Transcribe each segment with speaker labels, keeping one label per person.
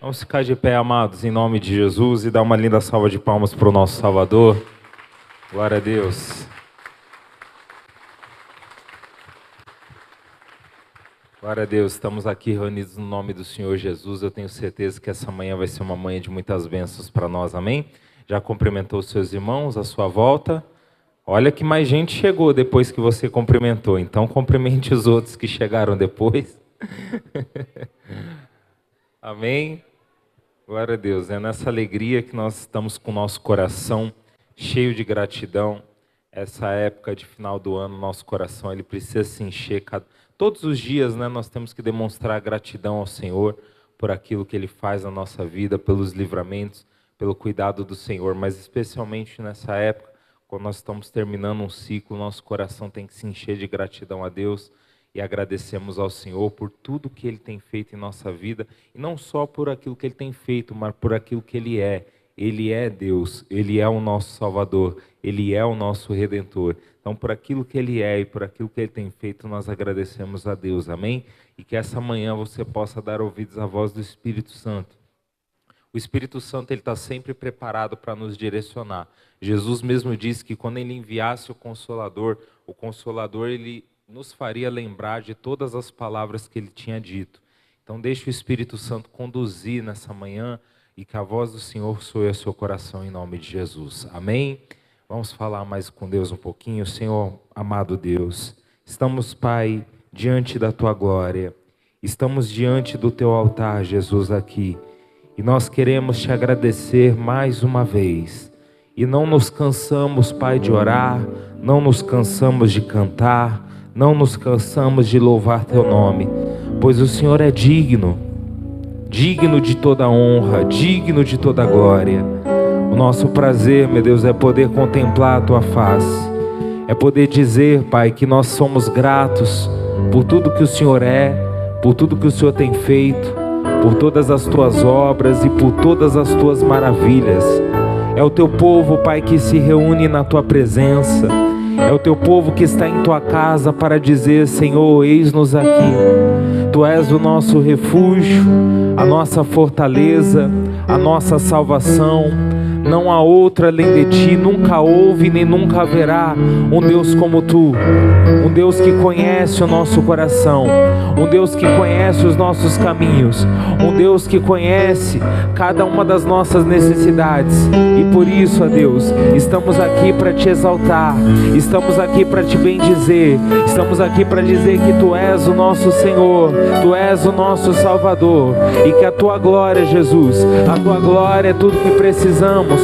Speaker 1: Vamos ficar de pé, amados, em nome de Jesus, e dar uma linda salva de palmas para o nosso Salvador. Glória a Deus. Glória a Deus, estamos aqui reunidos no nome do Senhor Jesus. Eu tenho certeza que essa manhã vai ser uma manhã de muitas bênçãos para nós, amém? Já cumprimentou os seus irmãos à sua volta? Olha que mais gente chegou depois que você cumprimentou, então cumprimente os outros que chegaram depois. Amém? Glória a Deus, é nessa alegria que nós estamos com o nosso coração cheio de gratidão. Essa época de final do ano, nosso coração ele precisa se encher. Todos os dias, né, nós temos que demonstrar gratidão ao Senhor por aquilo que Ele faz na nossa vida, pelos livramentos, pelo cuidado do Senhor. Mas especialmente nessa época, quando nós estamos terminando um ciclo, nosso coração tem que se encher de gratidão a Deus. E agradecemos ao Senhor por tudo que Ele tem feito em nossa vida. E não só por aquilo que Ele tem feito, mas por aquilo que Ele é. Ele é Deus, Ele é o nosso Salvador, Ele é o nosso Redentor. Então, por aquilo que Ele é e por aquilo que Ele tem feito, nós agradecemos a Deus, amém? E que essa manhã você possa dar ouvidos à voz do Espírito Santo. O Espírito Santo ele está sempre preparado para nos direcionar. Jesus mesmo disse que quando Ele enviasse o Consolador ele nos faria lembrar de todas as palavras que Ele tinha dito. Então, deixe o Espírito Santo conduzir nessa manhã, e que a voz do Senhor soe ao seu coração em nome de Jesus. Amém? Vamos falar mais com Deus um pouquinho. Senhor, amado Deus, estamos, Pai, diante da Tua glória. Estamos diante do Teu altar, Jesus, aqui. E nós queremos Te agradecer mais uma vez. E não nos cansamos, Pai, de orar. Não nos cansamos de cantar. Não nos cansamos de louvar Teu nome. Pois o Senhor é digno. Digno de toda honra, digno de toda glória. O nosso prazer, meu Deus, é poder contemplar a Tua face. É poder dizer, Pai, que nós somos gratos por tudo que o Senhor é, por tudo que o Senhor tem feito, por todas as Tuas obras e por todas as Tuas maravilhas. É o Teu povo, Pai, que se reúne na Tua presença. É o Teu povo que está em Tua casa para dizer, Senhor, eis-nos aqui. Tu és o nosso refúgio, a nossa fortaleza, a nossa salvação. Não há outra além de Ti, nunca houve nem nunca haverá um Deus como Tu. Um Deus que conhece o nosso coração, um Deus que conhece os nossos caminhos, um Deus que conhece cada uma das nossas necessidades. E por isso, ó Deus, estamos aqui para Te exaltar, estamos aqui para Te bendizer, estamos aqui para dizer que Tu és o nosso Senhor, Tu és o nosso Salvador, e que a Tua glória, Jesus, a Tua glória é tudo que precisamos,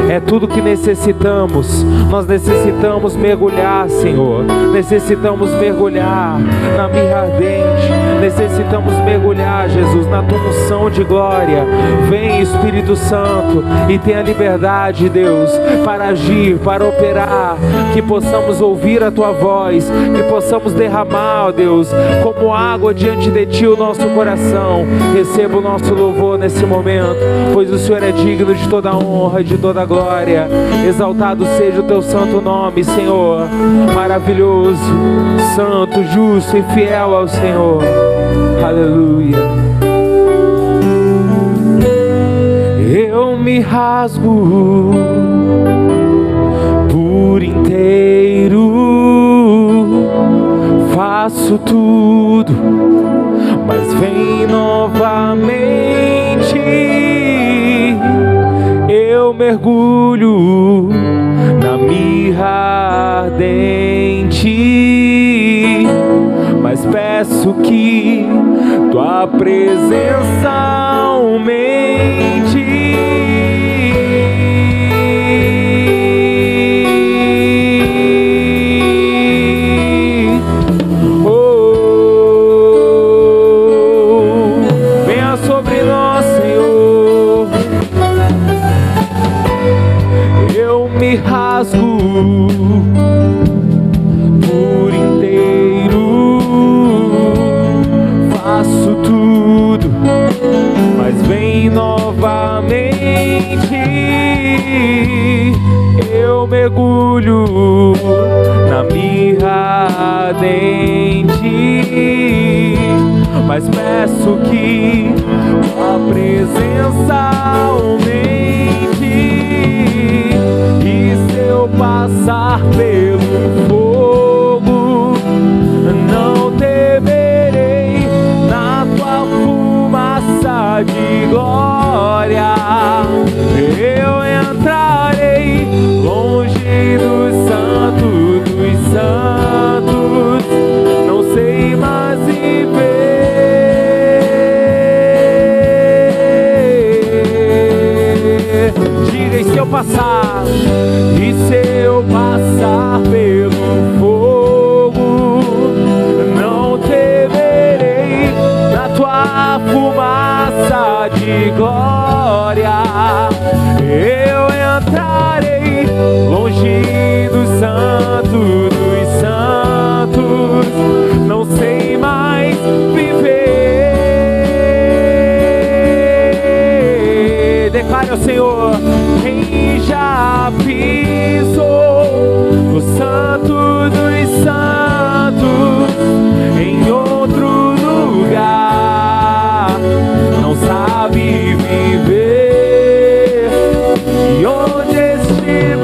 Speaker 1: é tudo que necessitamos. Nós necessitamos mergulhar, Senhor, necessitamos mergulhar na mirra ardente, necessitamos mergulhar, Jesus, na Tua unção de glória. Vem, Espírito Santo, e tenha liberdade, Deus, para agir, para operar, que possamos ouvir a Tua voz, que possamos derramar, ó Deus, como água diante de Ti o nosso coração. Receba o nosso louvor nesse momento, pois o Senhor é digno de toda honra, de toda glória. Exaltado seja o Teu santo nome, Senhor. Maravilhoso, santo, justo e fiel ao Senhor. Aleluia. Eu me rasgo por inteiro, faço tudo, mas vem novamente. Eu mergulho na mirra ardente, mas peço que Tua presença aumente. Venha sobre nós, Senhor. Eu me rasgo por inteiro, faço tudo, mas vem novamente. Eu mergulho na mirra ardente, mas peço que a presença presença aumente. E se eu passar pelo fogo, não temerei. Na tua fumaça de glória eu entrarei, longe do santo dos santos, não sei mais viver. Diga: e se eu passar? E se eu passar pelo fogo, não temerei. Na tua fumaça de glória eu entrarei, longe do santo dos santos, não sei mais viver. Declare ao Senhor: quem já pisou no santo dos santos, em outro lugar, não sabe viver. E onde estiver,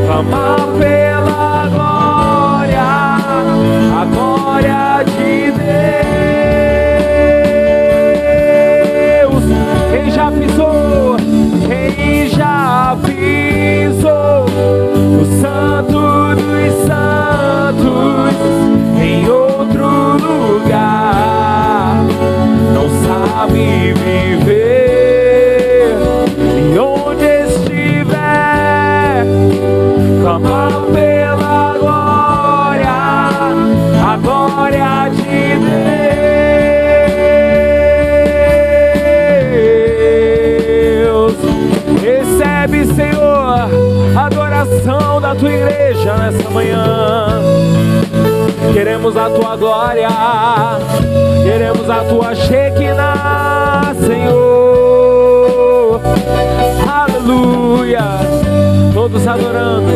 Speaker 1: clamar pela glória, a glória de Deus. Quem já pisou? Quem já pisou o santo dos santos, em outro lugar, não sabe viver. E onde estiver, clamar pela glória, a glória de Deus. Recebe, Senhor, a adoração da tua igreja nessa manhã. Queremos a tua glória, queremos a tua Shekinah, Senhor. Aleluia. Todos adorando,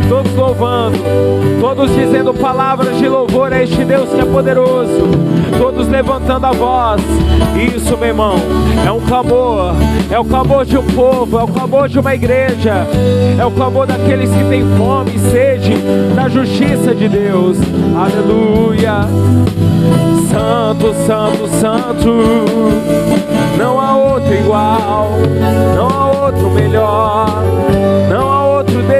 Speaker 1: todos louvando, todos dizendo palavras de louvor a este Deus que é poderoso, todos levantando a voz. Isso, meu irmão, é um clamor, é o clamor de um povo, é o clamor de uma igreja, é o clamor daqueles que têm fome e sede da justiça de Deus. Aleluia. Santo, santo, santo, não há outro igual, não há outro melhor, não há outro Deus.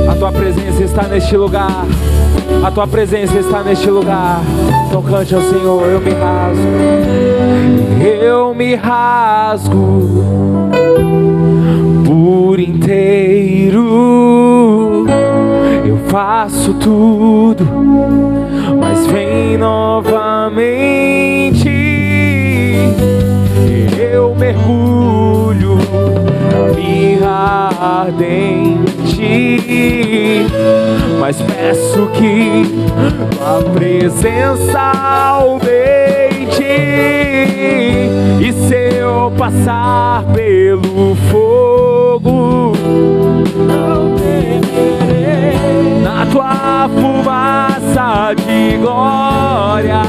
Speaker 1: A tua presença está neste lugar, a tua presença está neste lugar. Então cante ao Senhor: eu me rasgo, eu me rasgo por inteiro. Eu faço tudo, mas vem novamente. Eu mergulho na mirra ardente, mas peço que a presença aumente. E se eu passar pelo fogo, não temerei. Na tua fumaça de glória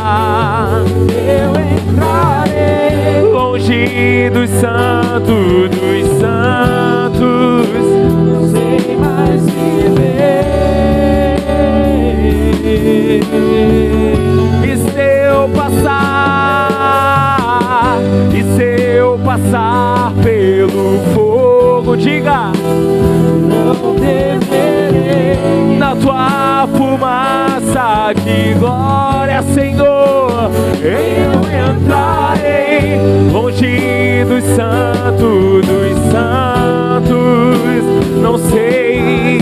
Speaker 1: eu entrarei, longe dos santos dos santos, não sei mais viver. E se eu passar, e se eu passar pelo fogo, diga: não temerei. Na tua fumaça de glória, Senhor, eu entrarei, longe dos santos dos santos, não sei,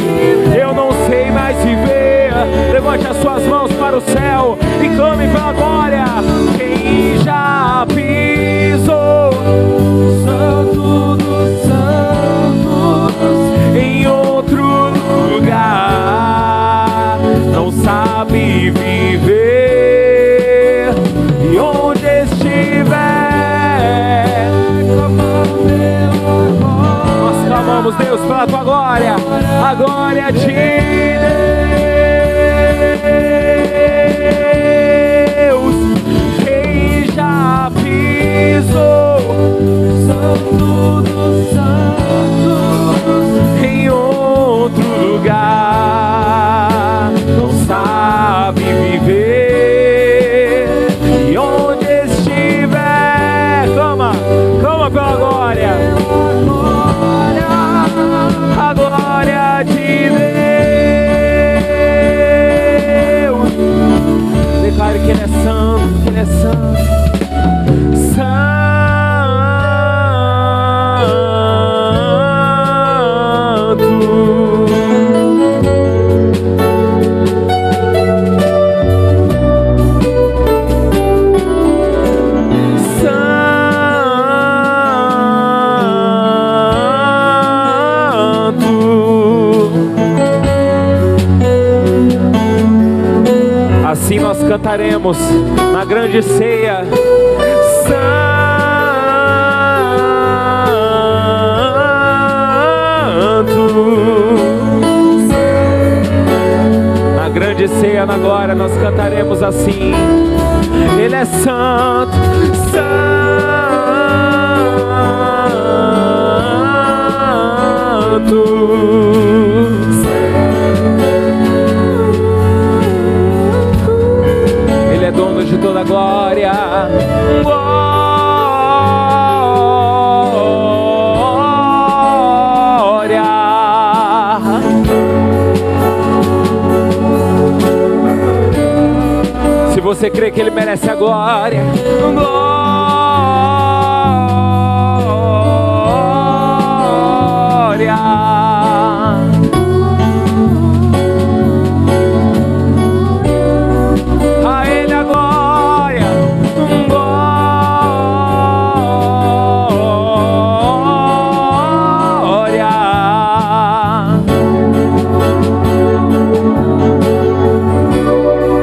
Speaker 1: eu não sei mais viver. Levante as suas mãos para o céu e clame pela glória. Quem já pisou santo dos santos, em outro lugar, não sabe viver. E onde estiver, nós clamamos, Deus, pela tua glória, a glória de Deus. Assim nós cantaremos na grande ceia. Na grande ceia, na glória, nós cantaremos assim. Ele é santo, santo. Ele é dono de toda a glória. Se você crê que Ele merece a glória, glória. A Ele a glória, glória.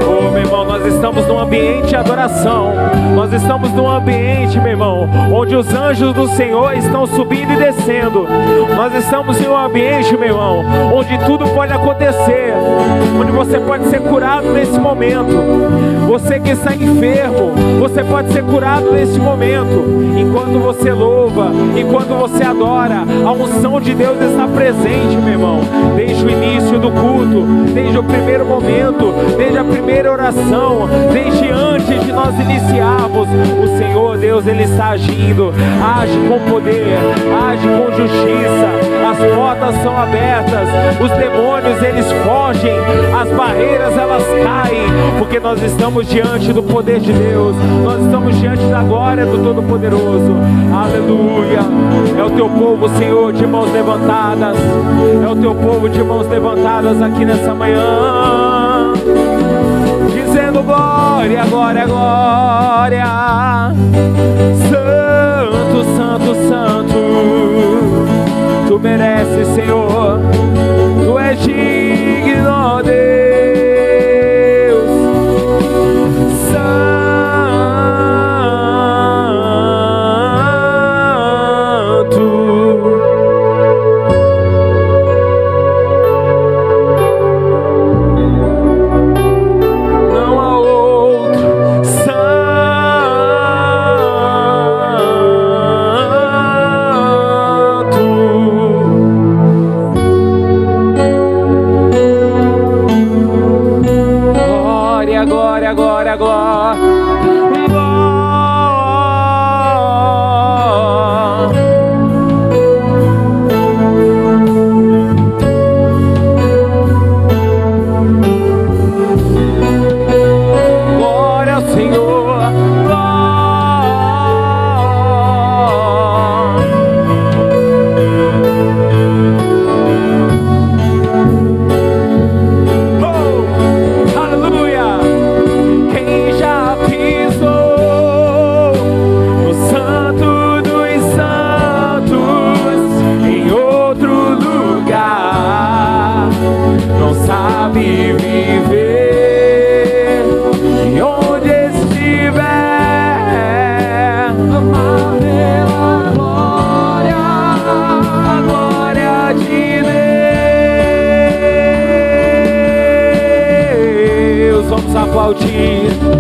Speaker 1: Oh, meu irmão, nós estamos num ambiente de adoração. Nós estamos num ambiente, meu irmão, onde os anjos do Senhor estão subindo e descendo. Nós estamos em um ambiente, meu irmão, onde tudo pode acontecer, onde você pode ser curado nesse momento. Você que está enfermo, você pode ser curado nesse momento. Enquanto você louva, enquanto você adora, a unção de Deus está presente, meu irmão. Desde o início do culto, desde o primeiro momento, desde a primeira oração, desde antes de nós iniciarmos, o Senhor Deus, Ele está agindo. Age com poder, age com justiça. As portas são abertas, os demônios eles fogem, as barreiras elas caem, porque nós estamos diante do poder de Deus, nós estamos diante da glória do Todo-Poderoso. Aleluia. É o teu povo, Senhor, de mãos levantadas. É o teu povo de mãos levantadas aqui nessa manhã, dizendo glória, glória, glória. Santo, santo, santo. Tu mereces, Senhor. Tu és digno, ó Deus. Santo. Não há outro. Glória, glória, glória. Glória ao Senhor.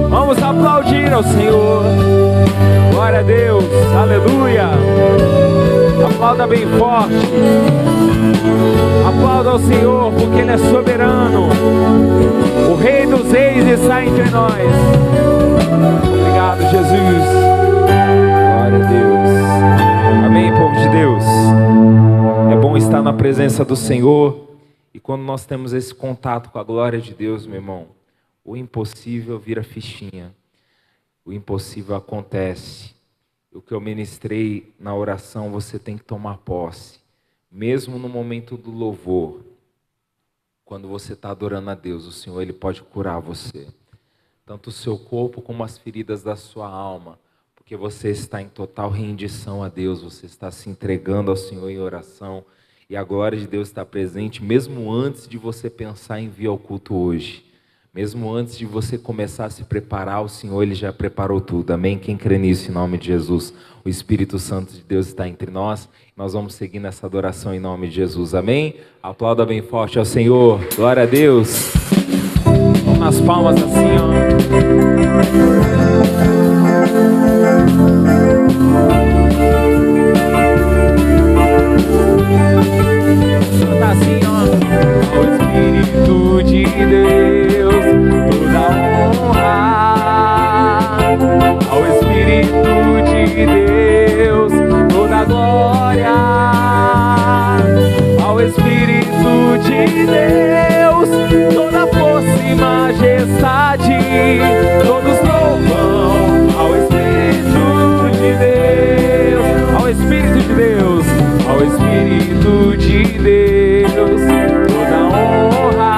Speaker 1: Vamos aplaudir ao Senhor. Glória a Deus, aleluia. Aplauda bem forte. Aplauda ao Senhor, porque Ele é soberano. O Rei dos Reis está entre nós. Obrigado, Jesus. Glória a Deus. Amém, povo de Deus. É bom estar na presença do Senhor. E quando nós temos esse contato com a glória de Deus, meu irmão, o impossível vira fichinha. O impossível acontece. O que eu ministrei na oração, você tem que tomar posse. Mesmo no momento do louvor, quando você está adorando a Deus, o Senhor Ele pode curar você. Tanto o seu corpo como as feridas da sua alma. Porque você está em total rendição a Deus. Você está se entregando ao Senhor em oração. E a glória de Deus está presente, mesmo antes de você pensar em vir ao culto hoje. Mesmo antes de você começar a se preparar, o Senhor Ele já preparou tudo. Amém? Quem crê nisso em nome de Jesus? O Espírito Santo de Deus está entre nós. Nós vamos seguir nessa adoração em nome de Jesus. Amém? Aplauda bem forte ao Senhor. Glória a Deus. Vamos nas palmas assim, ó. Tá assim, ó. O Espírito de Deus, toda honra. Ao Espírito de Deus, toda glória. Ao Espírito de Deus, toda força e majestade. Todos louvam ao Espírito de Deus. Ao Espírito de Deus. Ao Espírito de Deus, toda honra.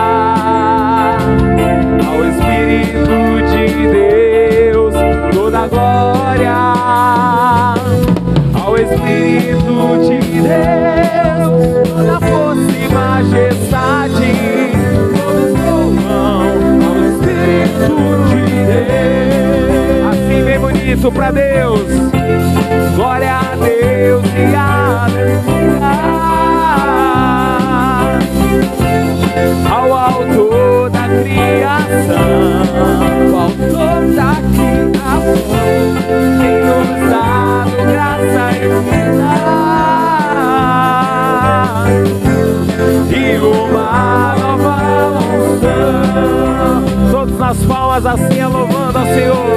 Speaker 1: Ao Espírito de Deus, toda glória. Ao Espírito de Deus, toda força e majestade. Todos louvam ao Espírito de Deus. Assim bem bonito pra Deus. Glória a Deus e aleluia. Ao autor da criação, ao autor da criação, tem nos dado graça e vida e uma nova unção. Todos nas palmas assim, louvando ao Senhor.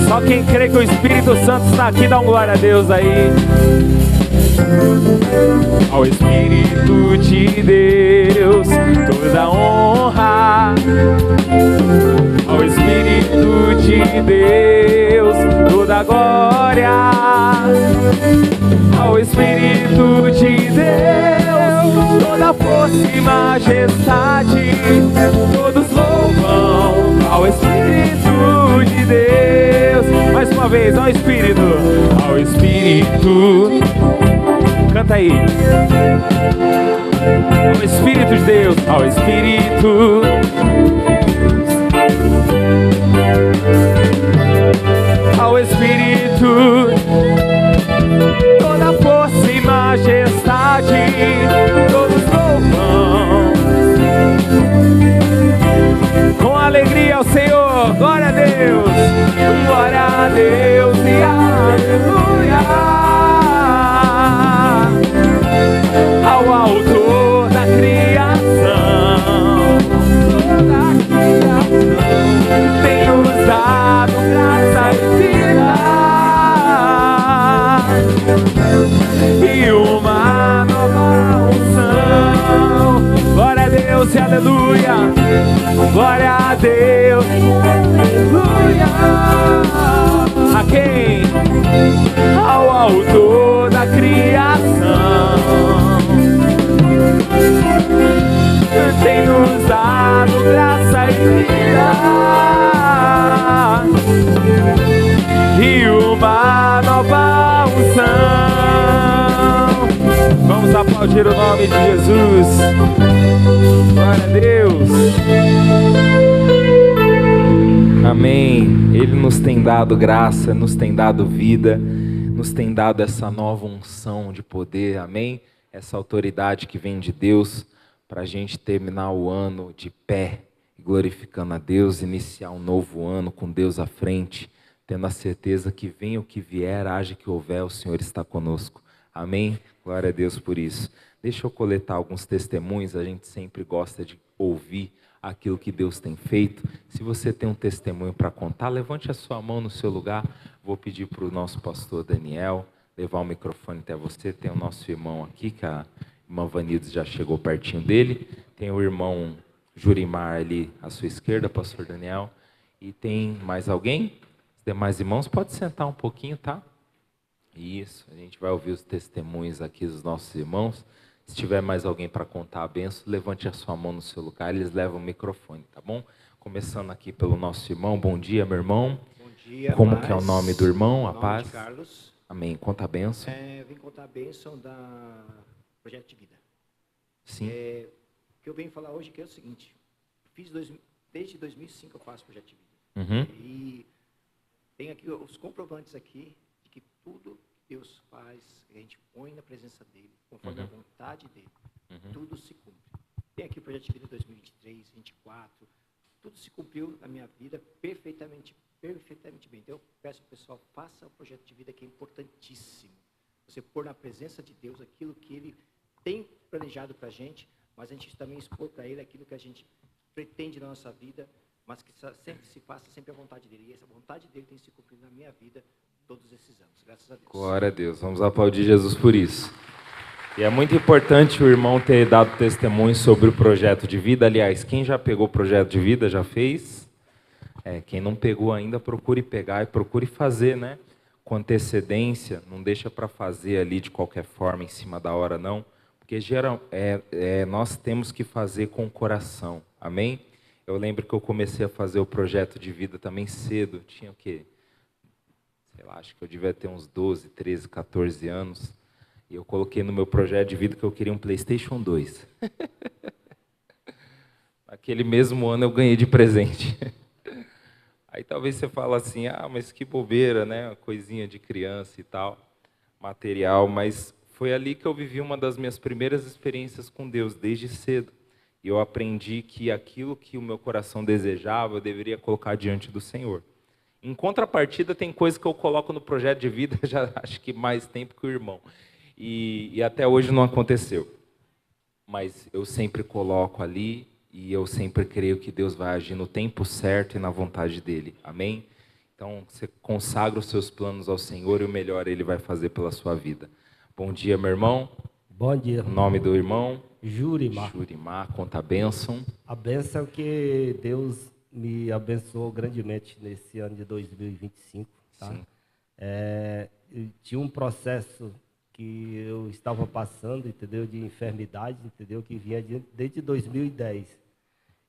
Speaker 1: Só quem crê que o Espírito Santo está aqui, dá um glória a Deus aí. Ao Espírito de Deus, toda honra. Ao Espírito de Deus, toda glória. Ao Espírito de Deus, toda força e majestade. Todos louvam ao Espírito de Deus. Mais uma vez, ao Espírito. Ao Espírito. Canta aí. Ao Espírito de Deus. Ao Espírito. Ao Espírito. Toda força e majestade. Todos louvam. Com alegria ao Senhor. Glória a Deus. Glória a Deus e aleluia. Ao autor da criação, toda a criação tem nos dado graça e vida e uma nova unção. Glória a Deus e aleluia. Glória a Deus e aleluia. A quem? Ao autor da criação, tem nos dado graça e vida e uma nova unção. Vamos aplaudir o nome de Jesus. Glória a Deus. Amém. Ele nos tem dado graça, nos tem dado vida, nos tem dado essa nova unção de poder. Amém. Essa autoridade que vem de Deus para a gente terminar o ano de pé, glorificando a Deus, iniciar um novo ano com Deus à frente, tendo a certeza que venha o que vier, haja que houver, o Senhor está conosco. Amém? Glória a Deus por isso. Deixa eu coletar alguns testemunhos, a gente sempre gosta de ouvir aquilo que Deus tem feito. Se você tem um testemunho para contar, levante a sua mão no seu lugar. Vou pedir para o nosso pastor Daniel levar o microfone até você. Tem o nosso irmão aqui, que a irmã Vanides já chegou pertinho dele. Tem o irmão Jurimar ali à sua esquerda, pastor Daniel. E tem mais alguém? Os demais irmãos, pode sentar um pouquinho, tá? Isso, a gente vai ouvir os testemunhos aqui dos nossos irmãos. Se tiver mais alguém para contar a bênção, levante a sua mão no seu lugar, eles levam o microfone, tá bom? Começando aqui pelo nosso irmão. Bom dia, meu irmão.
Speaker 2: Bom dia,
Speaker 1: como
Speaker 2: paz.
Speaker 1: Que é o nome do irmão? A paz.
Speaker 2: Carlos.
Speaker 1: Amém. Conta a bênção.
Speaker 2: Vim contar a bênção projeto de vida.
Speaker 1: Sim.
Speaker 2: O que eu venho falar hoje que é o seguinte, desde 2005 eu faço projeto de vida.
Speaker 1: Uhum.
Speaker 2: E tem aqui os comprovantes aqui de que tudo que Deus faz, a gente põe na presença dele, conforme a vontade dele, tudo se cumpre. Tem aqui o projeto de vida 2023, 2024, tudo se cumpriu na minha vida perfeitamente bem. Então eu peço ao pessoal, faça o projeto de vida que é importantíssimo. Você pôr na presença de Deus aquilo que ele tem planejado para a gente, mas a gente também expor para ele aquilo que a gente pretende na nossa vida, mas que sempre se faça sempre a vontade dele. E essa vontade dele tem se cumprido na minha vida todos esses anos, graças a Deus.
Speaker 1: Glória a Deus, vamos aplaudir Jesus por isso. E é muito importante o irmão ter dado testemunho sobre o projeto de vida. Aliás, quem já pegou o projeto de vida, já fez? Quem não pegou ainda, procure pegar e procure fazer, né? Com antecedência, não deixa para fazer ali de qualquer forma, em cima da hora, não. Porque nós temos que fazer com o coração, amém? Eu lembro que eu comecei a fazer o projeto de vida também cedo, tinha o quê? Sei lá, acho que eu devia ter uns 12, 13, 14 anos. E eu coloquei no meu projeto de vida que eu queria um PlayStation 2. Naquele mesmo ano eu ganhei de presente. Aí talvez você fale assim, mas que bobeira, né? Uma coisinha de criança e tal, material. Mas foi ali que eu vivi uma das minhas primeiras experiências com Deus, desde cedo. E eu aprendi que aquilo que o meu coração desejava, eu deveria colocar diante do Senhor. Em contrapartida, tem coisa que eu coloco no projeto de vida, já acho que mais tempo que o irmão. E até hoje não aconteceu. Mas eu sempre coloco ali e eu sempre creio que Deus vai agir no tempo certo e na vontade dele. Amém? Então, você consagra os seus planos ao Senhor e o melhor ele vai fazer pela sua vida. Bom dia, meu irmão.
Speaker 3: Bom dia.
Speaker 1: O nome do irmão?
Speaker 3: Jurimar.
Speaker 1: Jurimar, conta a bênção.
Speaker 3: A bênção é que Deus me abençoou grandemente nesse ano de 2025. Tá?
Speaker 1: Sim.
Speaker 3: Tinha um processo que eu estava passando, entendeu, de enfermidade, entendeu, que vinha desde 2010.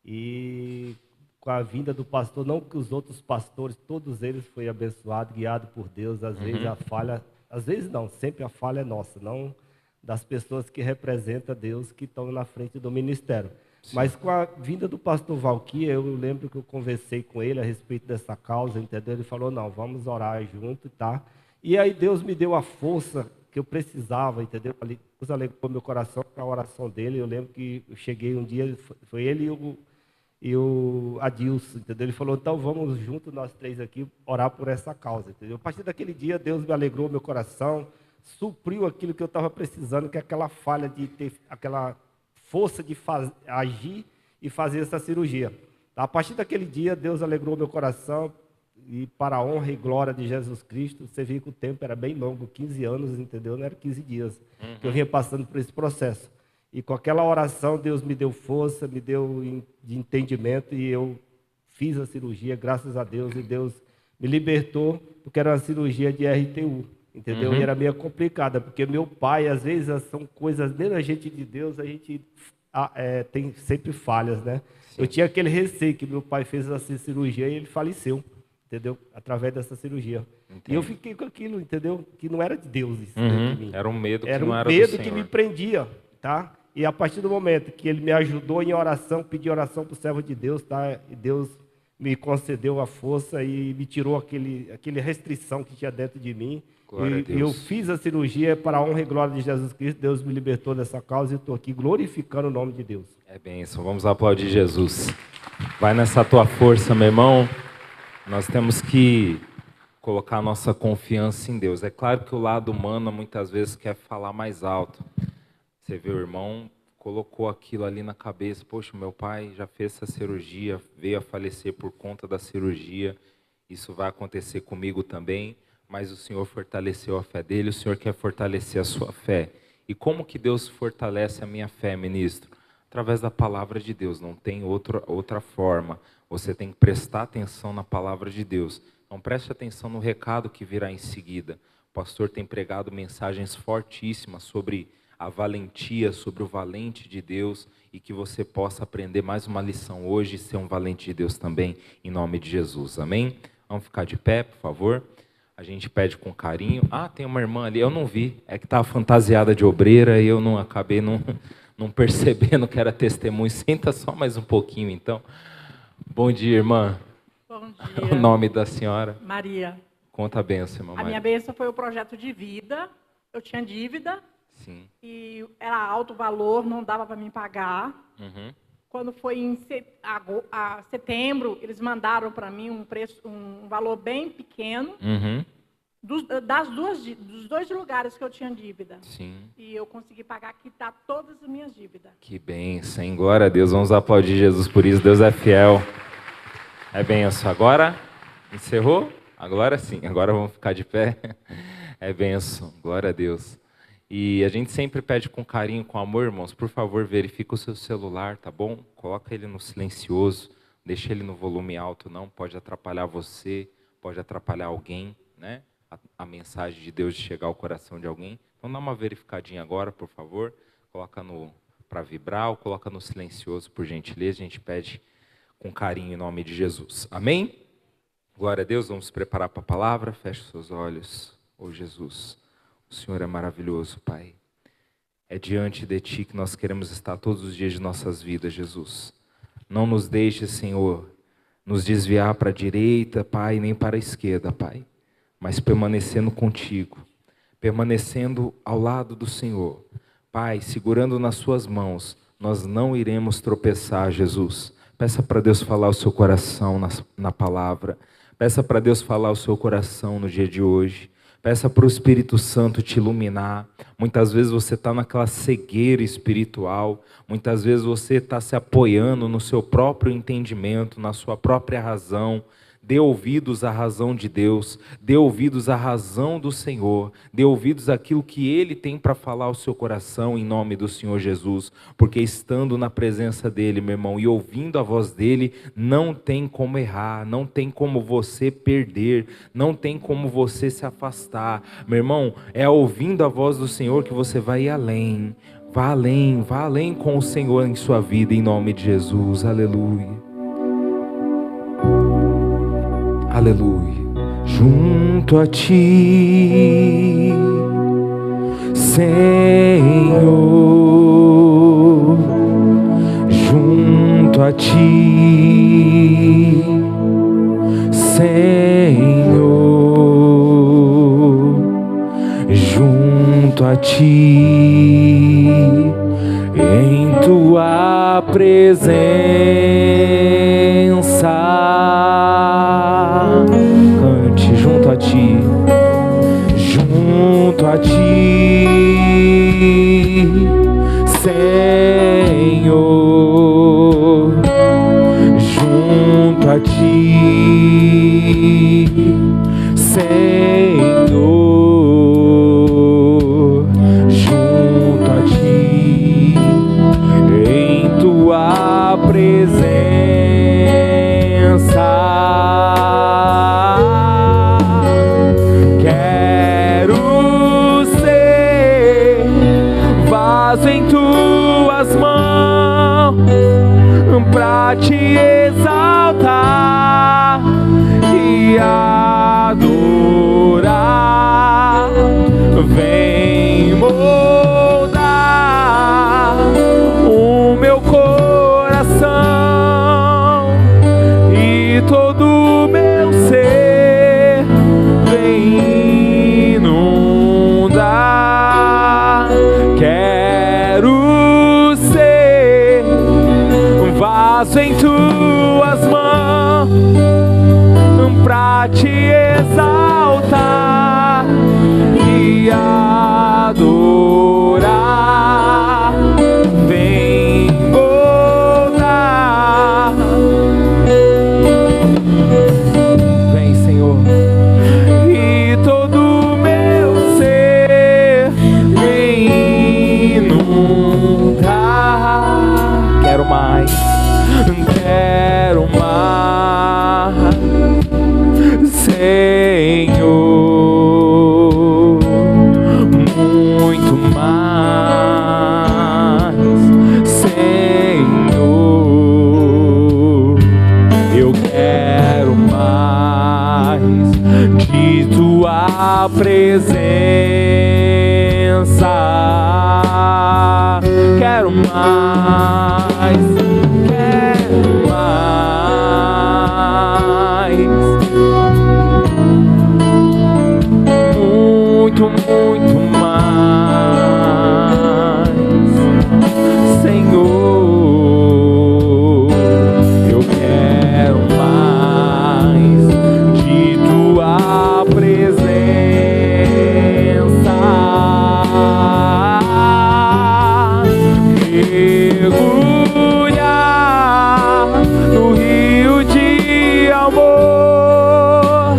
Speaker 3: E com a vinda do pastor, não que os outros pastores, todos eles foram abençoados, guiados por Deus. Às vezes a falha, às vezes não, sempre a falha é nossa, não das pessoas que representam Deus, que estão na frente do ministério. Sim. Mas com a vinda do pastor Valquir, eu lembro que eu conversei com ele a respeito dessa causa, entendeu? Ele falou, não, vamos orar junto, tá? E aí Deus me deu a força que eu precisava, entendeu? Deus alegrou meu coração com a oração dele. Eu lembro que eu cheguei um dia, foi ele e o Adilson, entendeu? Ele falou, então vamos juntos, nós três aqui, orar por essa causa, entendeu? A partir daquele dia, Deus me alegrou meu coração, supriu aquilo que eu estava precisando, que é aquela falha de ter, aquela força de agir e fazer essa cirurgia. A partir daquele dia, Deus alegrou meu coração, e para a honra e glória de Jesus Cristo, você viu que o tempo era bem longo, 15 anos, entendeu? Não era 15 dias que eu vinha passando por esse processo. E com aquela oração, Deus me deu força, me deu de entendimento, e eu fiz a cirurgia, graças a Deus, e Deus me libertou, porque era uma cirurgia de RTU, entendeu? E era meio complicada, porque meu pai, às vezes, são coisas, dentro da gente de Deus, a gente tem sempre falhas, né? Sim. Eu tinha aquele receio que meu pai fez essa cirurgia e ele faleceu, entendeu? Através dessa cirurgia. Entendi. E eu fiquei com aquilo, entendeu? Que não era de Deus isso de mim.
Speaker 1: Era um medo que
Speaker 3: era
Speaker 1: não era
Speaker 3: do Senhor. Era um
Speaker 1: medo
Speaker 3: que me prendia, tá? E a partir do momento que ele me ajudou em oração, pedi oração para o servo de Deus, tá? E Deus me concedeu a força e me tirou aquele restrição que tinha dentro de mim. E eu fiz a cirurgia para a honra e glória de Jesus Cristo. Deus me libertou dessa causa e estou aqui glorificando o nome de Deus.
Speaker 1: É bênção, vamos aplaudir Jesus. Vai nessa tua força, meu irmão. Nós temos que colocar nossa confiança em Deus. É claro que o lado humano muitas vezes quer falar mais alto. Você vê, o irmão colocou aquilo ali na cabeça. Poxa, meu pai já fez essa cirurgia, veio a falecer por conta da cirurgia. Isso vai acontecer comigo também. Mas o Senhor fortaleceu a fé dele, o Senhor quer fortalecer a sua fé. E como que Deus fortalece a minha fé, ministro? Através da palavra de Deus, não tem outra forma. Você tem que prestar atenção na palavra de Deus. Não preste atenção no recado que virá em seguida. O pastor tem pregado mensagens fortíssimas sobre a valentia, sobre o valente de Deus, e que você possa aprender mais uma lição hoje e ser um valente de Deus também, em nome de Jesus. Amém? Vamos ficar de pé, por favor. a gente pede com carinho. Ah, tem uma irmã ali, eu não vi, é que estava fantasiada de obreira e eu não acabei não percebendo que era testemunho. Senta só mais um pouquinho, então. Bom dia, irmã.
Speaker 4: Bom dia.
Speaker 1: O nome da senhora?
Speaker 4: Maria.
Speaker 1: Conta a bênção, irmã
Speaker 4: A minha bênção foi o projeto de vida. Eu tinha dívida.
Speaker 1: Sim.
Speaker 4: E era alto valor, não dava para mim pagar.
Speaker 1: Uhum.
Speaker 4: Quando foi em setembro, eles mandaram para mim um valor bem pequeno.
Speaker 1: Uhum.
Speaker 4: Dos dois lugares que eu tinha dívida.
Speaker 1: Sim.
Speaker 4: E eu consegui pagar, quitar todas as minhas dívidas.
Speaker 1: Que bênção, hein? Glória a Deus. Vamos aplaudir Jesus por isso. Deus é fiel. É bênção. Agora, encerrou? Agora sim. Agora vamos ficar de pé. É bênção. Glória a Deus. E a gente sempre pede com carinho, com amor, irmãos, por favor, verifique o seu celular, tá bom? Coloca ele no silencioso, deixa ele no volume alto, não pode atrapalhar você, pode atrapalhar alguém, né? A mensagem de Deus de chegar ao coração de alguém. Então dá uma verificadinha agora, por favor. Coloca para vibrar ou coloca no silencioso, por gentileza. A gente pede com carinho em nome de Jesus. Amém? Glória a Deus, vamos preparar para a palavra. Feche os seus olhos. Ô Jesus, o Senhor é maravilhoso, Pai. É diante de Ti que nós queremos estar todos os dias de nossas vidas, Jesus. Não nos deixe, Senhor, nos desviar para a direita, Pai, nem para a esquerda, Pai. Mas permanecendo contigo, permanecendo ao lado do Senhor. Pai, segurando nas suas mãos, nós não iremos tropeçar, Jesus. Peça para Deus falar o seu coração na palavra. Peça para Deus falar o seu coração no dia de hoje. Peça para o Espírito Santo te iluminar. Muitas vezes você está naquela cegueira espiritual. Muitas vezes você está se apoiando no seu próprio entendimento, na sua própria razão. Dê ouvidos à razão de Deus, dê ouvidos à razão do Senhor, dê ouvidos àquilo que Ele tem para falar ao seu coração em nome do Senhor Jesus, porque estando na presença dEle, meu irmão, e ouvindo a voz dEle, não tem como errar, não tem como você perder, não tem como você se afastar. Meu irmão, é ouvindo a voz do Senhor que você vai ir além. Vá além com o Senhor em sua vida, em nome de Jesus. Aleluia. Aleluia. Junto a Ti, Senhor, junto a Ti, Senhor, junto a Ti, em Tua presença. Cante junto a Ti, junto a Ti, Senhor, junto a Ti, Senhor, junto a Ti, em Tua presença. Em Tuas mãos, pra Te exaltar e adorar. Vem moldar o meu coração e todo o meu ser. Vem inundar. Quero ser vaso em Tuas mãos, pra Te exaltar e adorar. Vem moldar. Vem, Senhor. E todo o meu ser vem inundar. Quero mais, Senhor, muito mais. presença. Quero mais, quero mais. Muito, muito mais, Senhor. Eu quero mais de tua presença. Mergulhar no rio de amor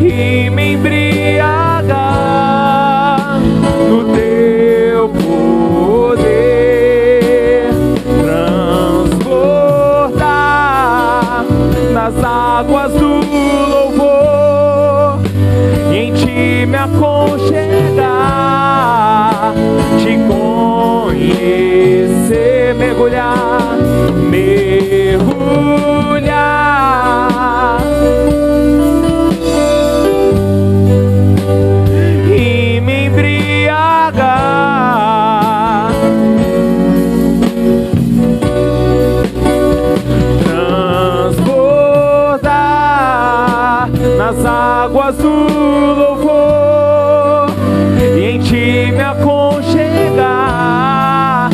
Speaker 1: e me embriagar no teu poder, transbordar nas águas do louvor e em ti me aconchegar, te conhecer, mergulhar, mergulhar e me embriagar, transbordar nas águas do louvor e em ti me aconchegar,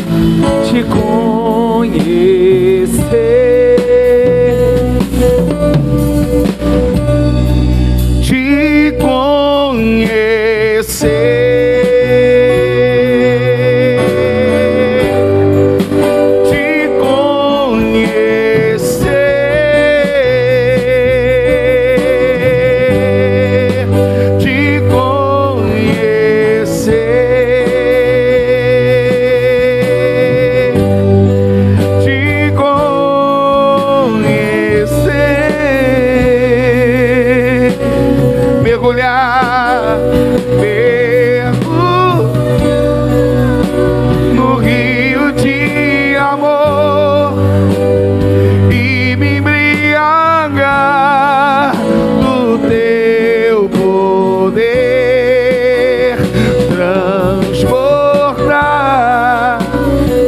Speaker 1: te conhecer,
Speaker 5: te conhecer, te conhecer, te conhecer, te conhecer, mergulhar, no rio de amor e me embriagar do teu poder, transbordar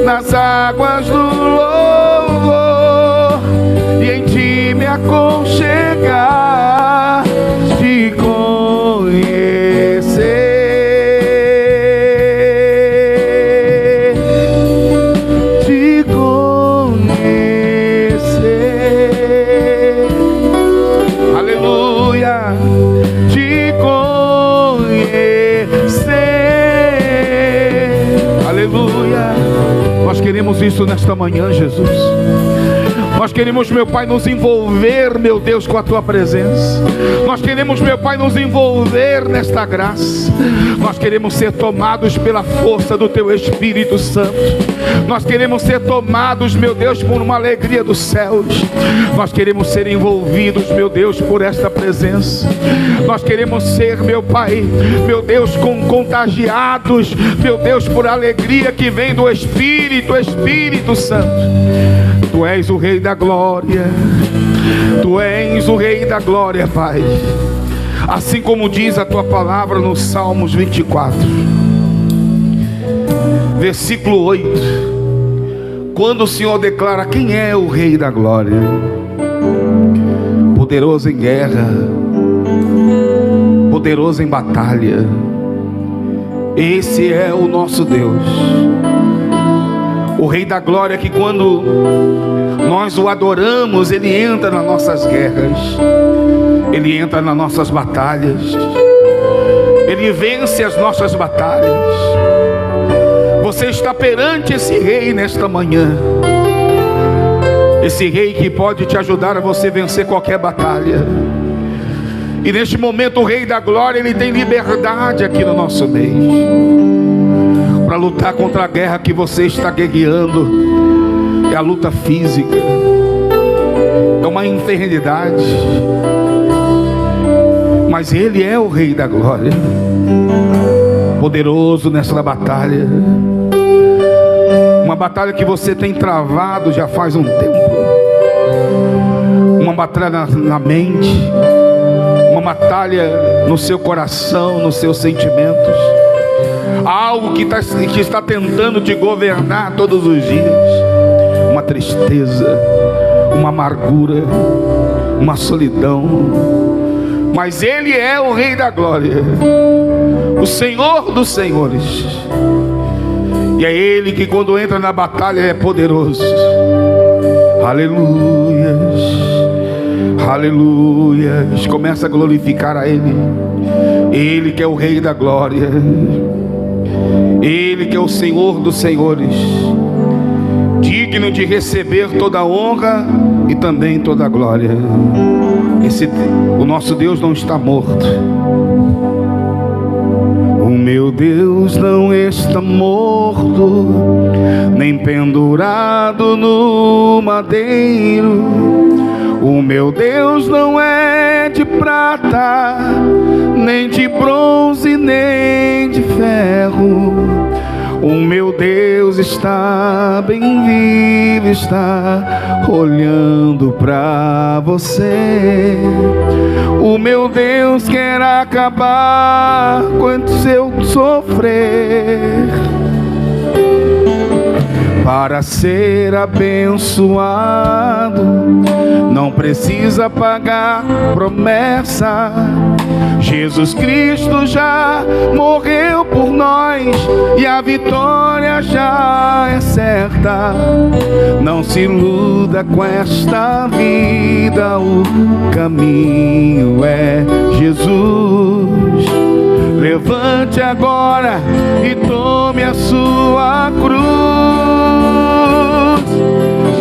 Speaker 5: nas águas do louvor e em ti me aconchegar, te conhecer, te conhecer, aleluia, te conhecer, aleluia. Nós queremos isso nesta manhã, Jesus. Nós queremos, meu Pai, nos envolver, meu Deus, com a Tua presença. Nós queremos, meu Pai, nos envolver nesta graça. Nós queremos ser tomados pela força do Teu Espírito Santo. Nós queremos ser tomados, meu Deus, por uma alegria dos céus. Nós queremos ser envolvidos, meu Deus, por esta presença. Nós queremos ser, meu Pai, meu Deus, contagiados, meu Deus, por alegria que vem do Espírito Santo. Tu és o Rei da Glória, Tu és o Rei da Glória, Pai. Assim como diz a Tua palavra no Salmos 24, versículo 8, quando o Senhor declara quem é o Rei da Glória: poderoso em guerra, poderoso em batalha. Esse é o nosso Deus, o Rei da Glória, que quando nós o adoramos, Ele entra nas nossas guerras, Ele entra nas nossas batalhas, Ele vence as nossas batalhas. Você está perante esse Rei nesta manhã, esse Rei que pode te ajudar a você vencer qualquer batalha. E neste momento o Rei da Glória, Ele tem liberdade aqui no nosso meio para lutar contra a guerra que você está guerreando. É a luta física, é uma enfermidade, mas Ele é o Rei da Glória, poderoso nessa batalha. Uma batalha que você tem travado já faz um tempo. Uma batalha na mente, uma batalha no seu coração, nos seus sentimentos. Algo que está tentando te governar todos os dias. Uma tristeza, uma amargura, uma solidão. Mas Ele é o Rei da Glória, o Senhor dos Senhores. E é Ele que quando entra na batalha é poderoso. Aleluias, aleluias. Começa a glorificar a Ele. Ele que é o Rei da Glória, Ele que é o Senhor dos Senhores, digno de receber toda a honra e também toda a glória. O nosso Deus não está morto. O meu Deus não está morto, nem pendurado no madeiro. O meu Deus não é de prata, nem de bronze, nem de ferro. O meu Deus está bem vivo, está olhando para você. O meu Deus quer acabar com o seu sofrer. Para ser abençoado, não precisa pagar promessa. Jesus Cristo já morreu por nós e a vitória já é certa. Não se iluda com esta vida, o caminho é Jesus. Levante agora e tome a sua cruz.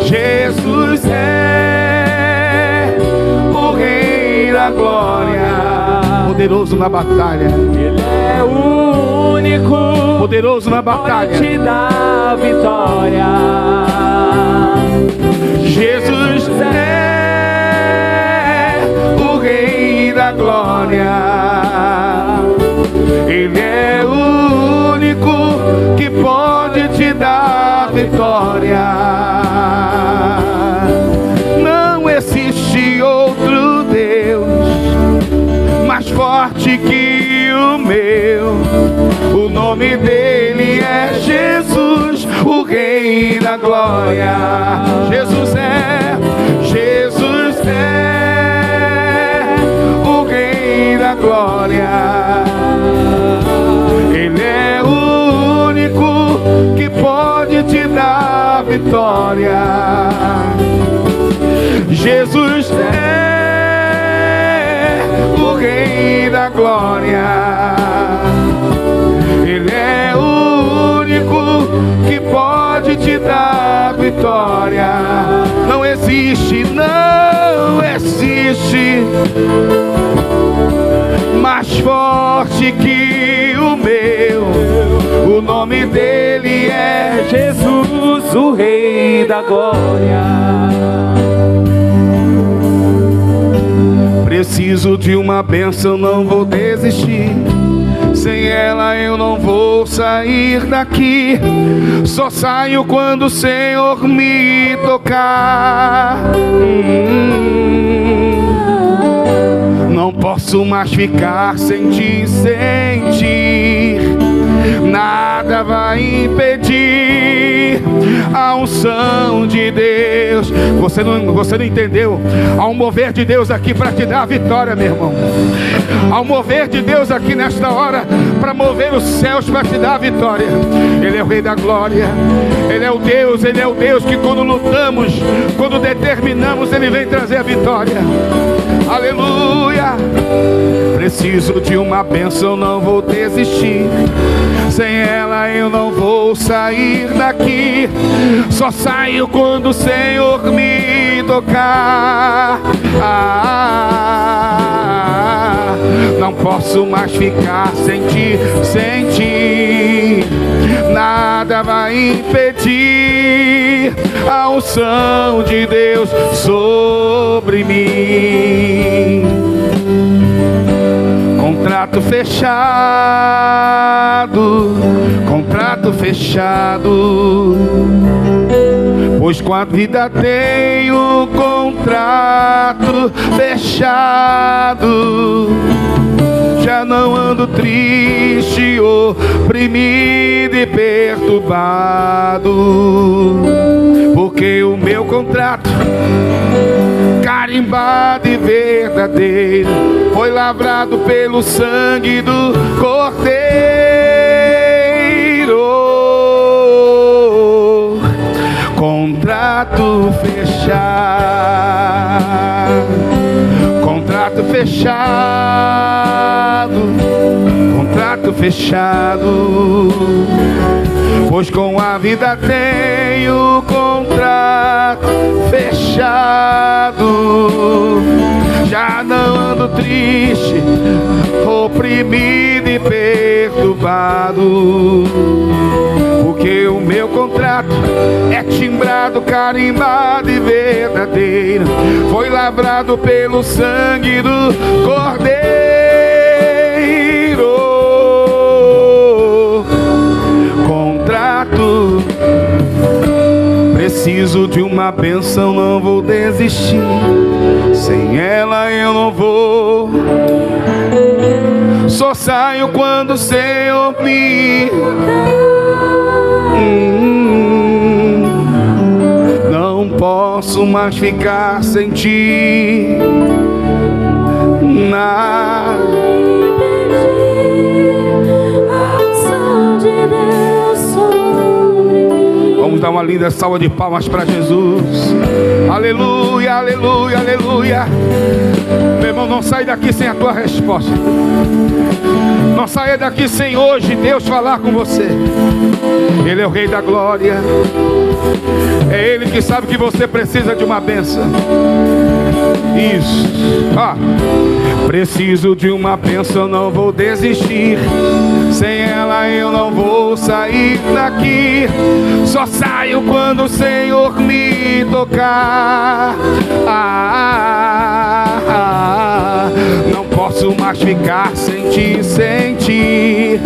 Speaker 5: Jesus é o Rei da Glória, poderoso na batalha.
Speaker 6: Ele é o único,
Speaker 5: poderoso na batalha,
Speaker 6: pode te dar vitória.
Speaker 5: Jesus é o Rei da Glória. Ele é o único que pode te dar vitória. Não existe outro Deus mais forte que o meu. O nome dele é Jesus, o Rei da Glória. Jesus é o Rei da Glória. Ele é o único que pode te dar vitória. Jesus é o Rei da Glória. Ele é o único que pode te dar vitória. Não existe mais forte que o meu. O nome dele é
Speaker 6: Jesus, o Rei da Glória.
Speaker 5: Preciso de uma bênção, não vou desistir. Sem ela eu não vou sair daqui. Só saio quando o Senhor me tocar. Não posso mais ficar sem te sentir. Nada vai impedir a unção de Deus. Você não entendeu? Há um mover de Deus aqui para te dar a vitória, meu irmão. Há um mover de Deus aqui nesta hora para mover os céus para te dar a vitória. Ele é o Rei da Glória. Ele é o Deus que quando lutamos, quando determinamos, Ele vem trazer a vitória. Aleluia. Preciso de uma bênção, não vou desistir. Sem ela eu não vou sair daqui. Só saio quando o Senhor me tocar. Não posso mais ficar sem ti. Nada vai impedir a unção de Deus sobre mim. Contrato fechado, pois pois com a vida tenho contrato fechado. Já não ando triste, oprimido e perturbado, porque o meu contrato, carimbado e verdadeiro, foi lavrado pelo sangue do Cordeiro. Contrato fechado, contrato fechado, contrato fechado, pois com a vida tenho contrato fechado. Já não ando triste, oprimido e perturbado, porque o meu contrato é timbrado, carimbado e verdadeiro, foi lavrado pelo sangue do Cordeiro. Contrato, preciso de uma bênção, não vou desistir, sem ela eu não vou. Só saio quando o Senhor me... Não posso mais ficar sem ti. Vamos dar uma linda salva de palmas para Jesus. Aleluia, aleluia, aleluia. Meu irmão, não sai daqui sem a tua resposta. Não saia daqui sem hoje Deus falar com você. Ele é o Rei da Glória. É Ele que sabe que você precisa de uma bênção. Isso. Preciso de uma bênção, não vou desistir. Sem ela eu não vou sair daqui. Só saio quando o Senhor me tocar. Não posso mais ficar sem ti, sem ti.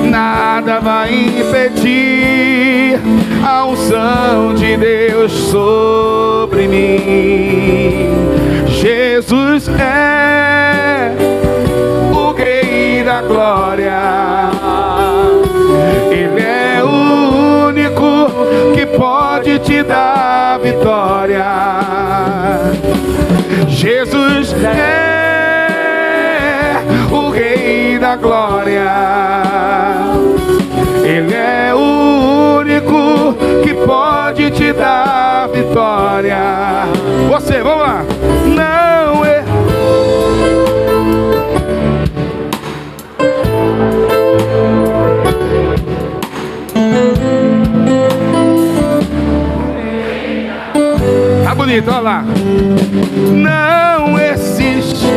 Speaker 5: Nada vai impedir a unção de Deus sobre mim. Jesus é o Rei da Glória. Ele é o único que pode te dar vitória. Jesus é o Rei da Glória. Ele é o único que pode te dar vitória. Você, vamos lá. Não é. Tá bonito, olha lá. Não existe.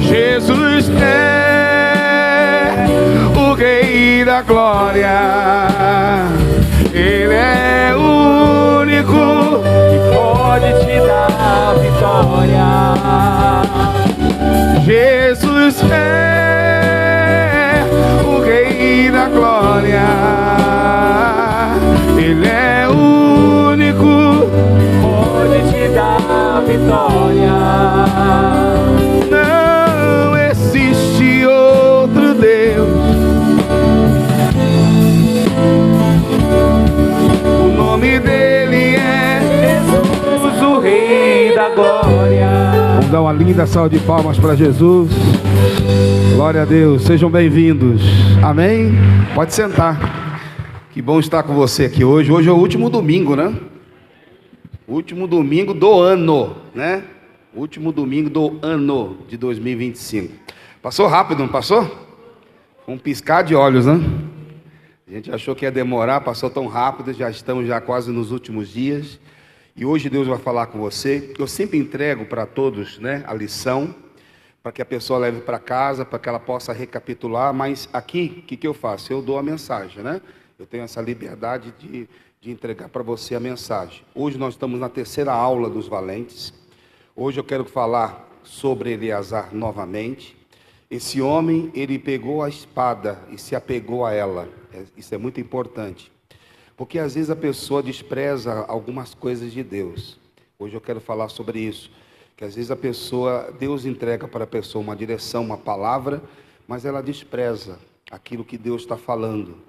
Speaker 5: Jesus é o Rei da Glória. Ele é o único que pode te dar vitória. Jesus é o Rei da Glória. Ele é o único que pode te dar vitória. Não existe outro Deus. O nome dele é Jesus, o Rei da Glória. Vamos dar uma linda salva de palmas para Jesus. Glória a Deus, sejam bem-vindos. Amém? Pode sentar. Que bom estar com você aqui hoje. Hoje é o último domingo, né? Último domingo do ano, né? Último domingo do ano de 2025. Passou rápido, não passou? Um piscar de olhos, né? A gente achou que ia demorar, passou tão rápido, já estamos já quase nos últimos dias. E hoje Deus vai falar com você. Eu sempre entrego para todos, né, a lição, para que a pessoa leve para casa, para que ela possa recapitular. Mas aqui, o que eu faço? Eu dou a mensagem, né? Eu tenho essa liberdade de entregar para você a mensagem. Hoje nós estamos na terceira aula dos valentes. Hoje eu quero falar sobre Eleazar novamente. Esse homem, ele pegou a espada e se apegou a ela. Isso é muito importante. Porque às vezes a pessoa despreza algumas coisas de Deus. Hoje eu quero falar sobre isso. Que às vezes Deus entrega para a pessoa uma direção, uma palavra, mas ela despreza aquilo que Deus está falando.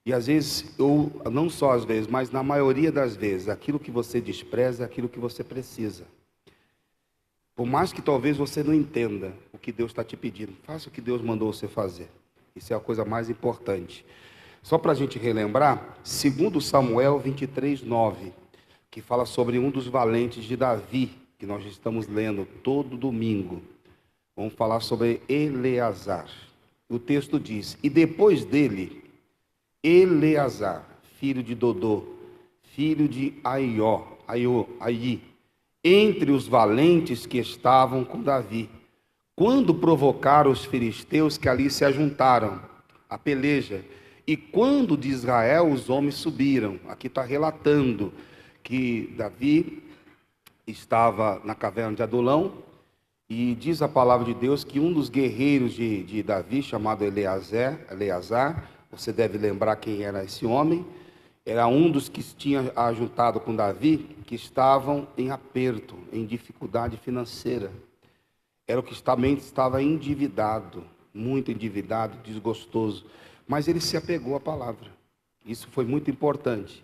Speaker 5: E às vezes, ou não só às vezes, mas na maioria das vezes, aquilo que você despreza é aquilo que você precisa. Por mais que talvez você não entenda o que Deus está te pedindo, faça o que Deus mandou você fazer. Isso é a coisa mais importante. Só para a gente relembrar, 2 Samuel 23:9, que fala sobre um dos valentes de Davi, que nós estamos lendo todo domingo. Vamos falar sobre Eleazar. O texto diz: e depois dele, Eleazar, filho de Dodô, filho de Aí, entre os valentes que estavam com Davi, quando provocaram os filisteus que ali se ajuntaram, a peleja, e quando de Israel os homens subiram. Aqui está relatando que Davi estava na caverna de Adulão, e diz a palavra de Deus que um dos guerreiros de Davi, chamado Eleazar, você deve lembrar quem era esse homem, era um dos que tinha ajuntado com Davi, que estavam em aperto, em dificuldade financeira. Era o que também estava endividado, muito endividado, desgostoso. Mas ele se apegou à palavra. Isso foi muito importante.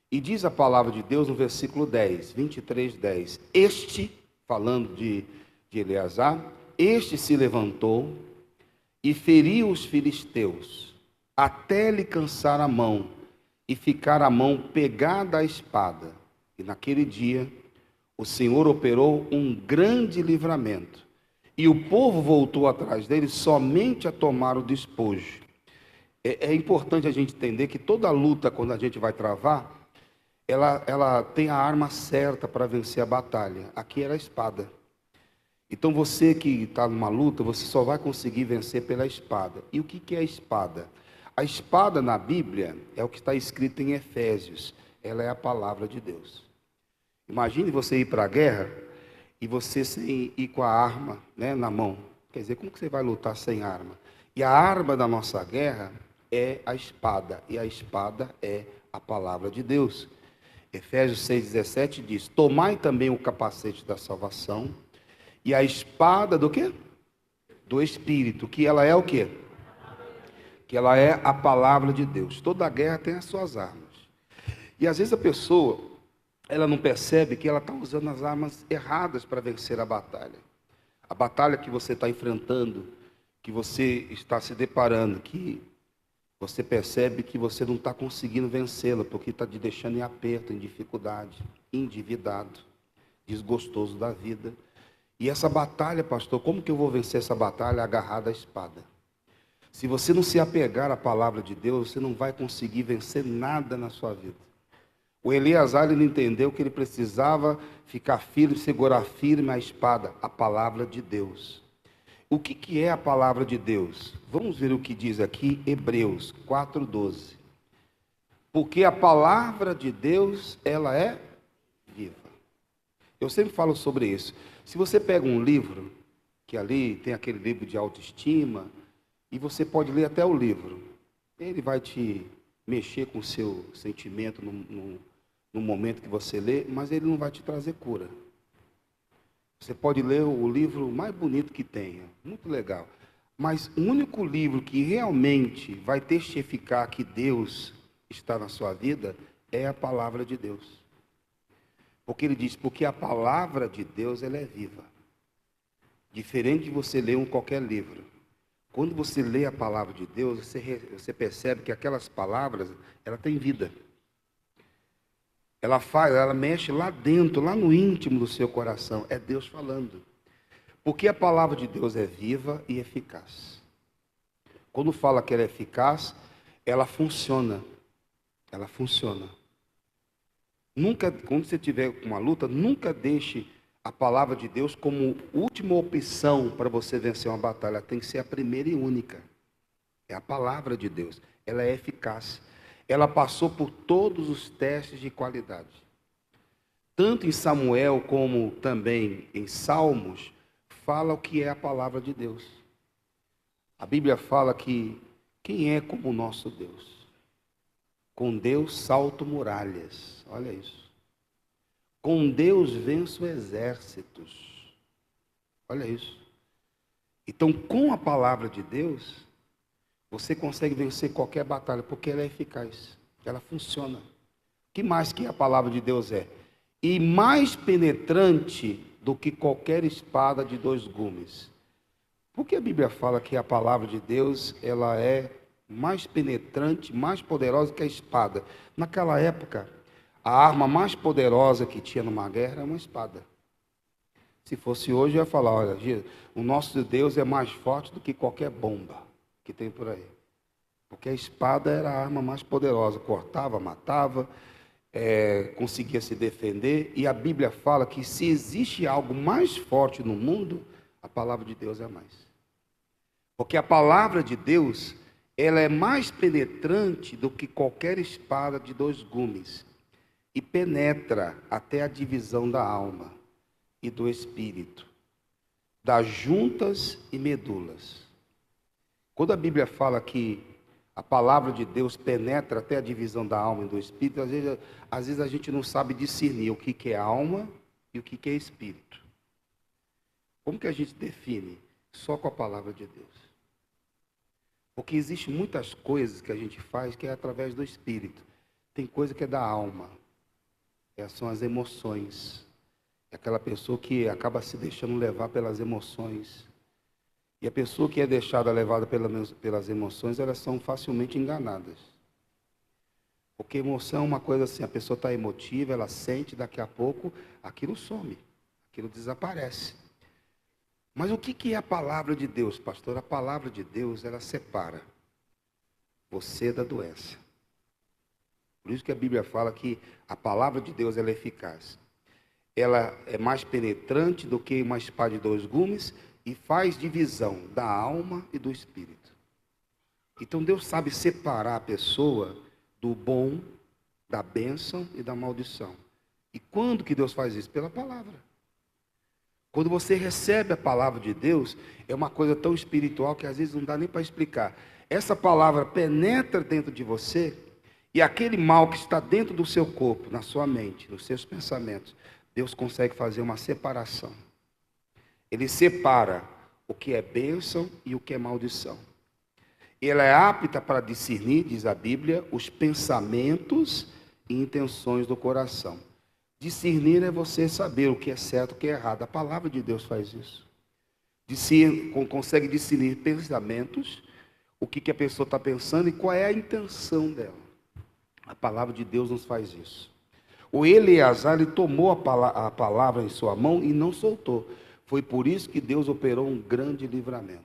Speaker 5: E diz a palavra de Deus no versículo 10, 23:10. Este, falando de Eleazar, este se levantou e feriu os filisteus, até lhe cansar a mão, e ficar a mão pegada à espada. E naquele dia, o Senhor operou um grande livramento, e o povo voltou atrás dele somente a tomar o despojo. É importante a gente entender que toda luta, quando a gente vai travar, ela tem a arma certa para vencer a batalha. Aqui era a espada. Então você que está numa luta, você só vai conseguir vencer pela espada. E o que é a espada? A espada na Bíblia é o que está escrito em Efésios. Ela é a palavra de Deus. Imagine você ir para a guerra e você sem ir com a arma, né, na mão. Quer dizer, como que você vai lutar sem arma? E a arma da nossa guerra é a espada. E a espada é a palavra de Deus. Efésios 6,17 diz: tomai também o capacete da salvação e a espada do quê? Do Espírito, que ela é o quê? Que ela é a palavra de Deus. Toda guerra tem as suas armas. E às vezes a pessoa, ela não percebe que ela está usando as armas erradas para vencer a batalha. A batalha que você está enfrentando, que você está se deparando, que você percebe que você não está conseguindo vencê-la, porque está te deixando em aperto, em dificuldade, endividado, desgostoso da vida. E essa batalha, pastor, como que eu vou vencer essa batalha agarrada à espada? Se você não se apegar à palavra de Deus, você não vai conseguir vencer nada na sua vida. O Eleazar, ele entendeu que ele precisava ficar firme, segurar firme a espada, a palavra de Deus. O que é a palavra de Deus? Vamos ver o que diz aqui, Hebreus 4:12. Porque a palavra de Deus, ela é viva. Eu sempre falo sobre isso. Se você pega um livro, que ali tem aquele livro de autoestima, e você pode ler até o livro. Ele vai te mexer com o seu sentimento no momento que você lê, mas ele não vai te trazer cura. Você pode ler o livro mais bonito que tenha, muito legal. Mas o único livro que realmente vai testificar que Deus está na sua vida é a palavra de Deus. Porque ele diz, porque a palavra de Deus, ela é viva. Diferente de você ler qualquer livro. Quando você lê a palavra de Deus, você percebe que aquelas palavras, ela tem vida. Ela mexe lá dentro, lá no íntimo do seu coração. É Deus falando. Porque a palavra de Deus é viva e eficaz. Quando fala que ela é eficaz, ela funciona. Ela funciona. Nunca, quando você tiver uma luta, nunca deixe a palavra de Deus como última opção para você vencer uma batalha. Tem que ser a primeira e única. É a palavra de Deus. Ela é eficaz.
Speaker 7: ela passou por todos os testes de qualidade. Tanto em Samuel como também em Salmos, fala o que é a palavra de Deus. A Bíblia fala que quem é como o nosso Deus? Com Deus salto muralhas, olha isso. Com Deus venço exércitos, olha isso. Então, com a palavra de Deus, você consegue vencer qualquer batalha, porque ela é eficaz, ela funciona. O que mais que a palavra de Deus é? E mais penetrante do que qualquer espada de 2 gumes. Por que a Bíblia fala que a palavra de Deus, ela é mais penetrante, mais poderosa que a espada? Naquela época, a arma mais poderosa que tinha numa guerra era uma espada. Se fosse hoje, eu ia falar, olha, o nosso Deus é mais forte do que qualquer bomba que tem por aí. Porque a espada era a arma mais poderosa, cortava, matava, conseguia se defender. E a Bíblia fala que se existe algo mais forte no mundo, a palavra de Deus é mais. Porque a palavra de Deus, ela é mais penetrante do que qualquer espada de 2 gumes. E penetra até a divisão da alma e do espírito, das juntas e medulas. Quando a Bíblia fala que a palavra de Deus penetra até a divisão da alma e do espírito, às vezes a gente não sabe discernir o que é alma e o que é espírito. Como que a gente define? Só com a palavra de Deus. Porque existem muitas coisas que a gente faz que é através do espírito. Tem coisa que é da alma. Essas são as emoções. É aquela pessoa que acaba se deixando levar pelas emoções. E a pessoa que é deixada levada pelas emoções, elas são facilmente enganadas. Porque emoção é uma coisa assim, a pessoa está emotiva, ela sente, daqui a pouco aquilo some, aquilo desaparece. Mas o que é a palavra de Deus, pastor? A palavra de Deus, ela separa você da doença. Por isso que a Bíblia fala que a palavra de Deus, ela é eficaz. Ela é mais penetrante do que uma espada de 2 gumes e faz divisão da alma e do espírito. Então Deus sabe separar a pessoa do bom, da bênção e da maldição. E quando que Deus faz isso? Pela palavra. Quando você recebe a palavra de Deus, é uma coisa tão espiritual que às vezes não dá nem para explicar. Essa palavra penetra dentro de você e aquele mal que está dentro do seu corpo, na sua mente, nos seus pensamentos, Deus consegue fazer uma separação. Ele separa o que é bênção e o que é maldição. Ela é apta para discernir, diz a Bíblia, os pensamentos e intenções do coração. Discernir é você saber o que é certo e o que é errado. A palavra de Deus faz isso. Consegue discernir pensamentos, o que a pessoa está pensando e qual é a intenção dela. A palavra de Deus nos faz isso. O Eleazar, ele tomou a palavra em sua mão e não soltou. Foi por isso que Deus operou um grande livramento.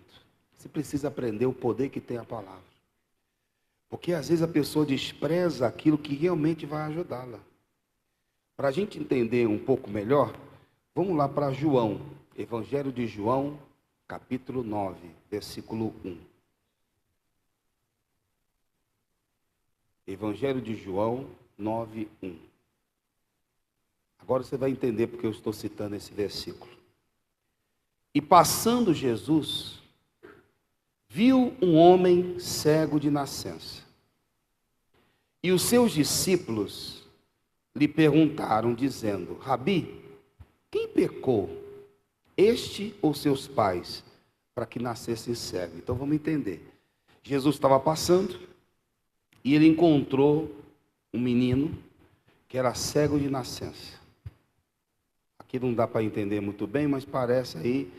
Speaker 7: Você precisa aprender o poder que tem a palavra. Porque às vezes a pessoa despreza aquilo que realmente vai ajudá-la. Para a gente entender um pouco melhor, vamos lá para João. Evangelho de João, capítulo 9, versículo 1. Evangelho de João 9, 1. Agora você vai entender porque eu estou citando esse versículo. E passando Jesus, viu um homem cego de nascença. E os seus discípulos lhe perguntaram, dizendo: Rabi, quem pecou, este ou seus pais, para que nascesse cego? Então vamos entender. Jesus estava passando e ele encontrou um menino que era cego de nascença. Aqui não dá para entender muito bem, mas parece aí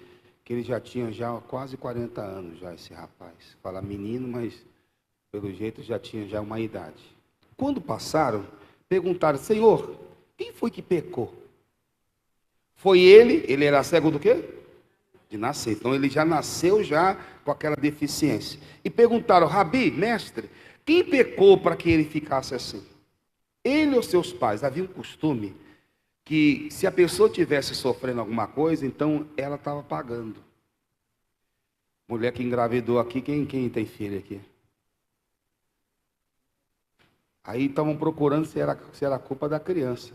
Speaker 7: que ele já tinha quase 40 anos, já esse rapaz. Fala menino, mas pelo jeito já tinha já uma idade. Quando passaram, perguntaram: Senhor, quem foi que pecou? Foi ele era cego do quê? De nascer. Então ele já nasceu já com aquela deficiência. E perguntaram: Rabi, mestre, quem pecou para que ele ficasse assim? Ele ou seus pais? Havia um costume que se a pessoa tivesse sofrendo alguma coisa, então ela estava pagando. Mulher que engravidou aqui, quem tem filho aqui? Aí estavam procurando se era culpa da criança.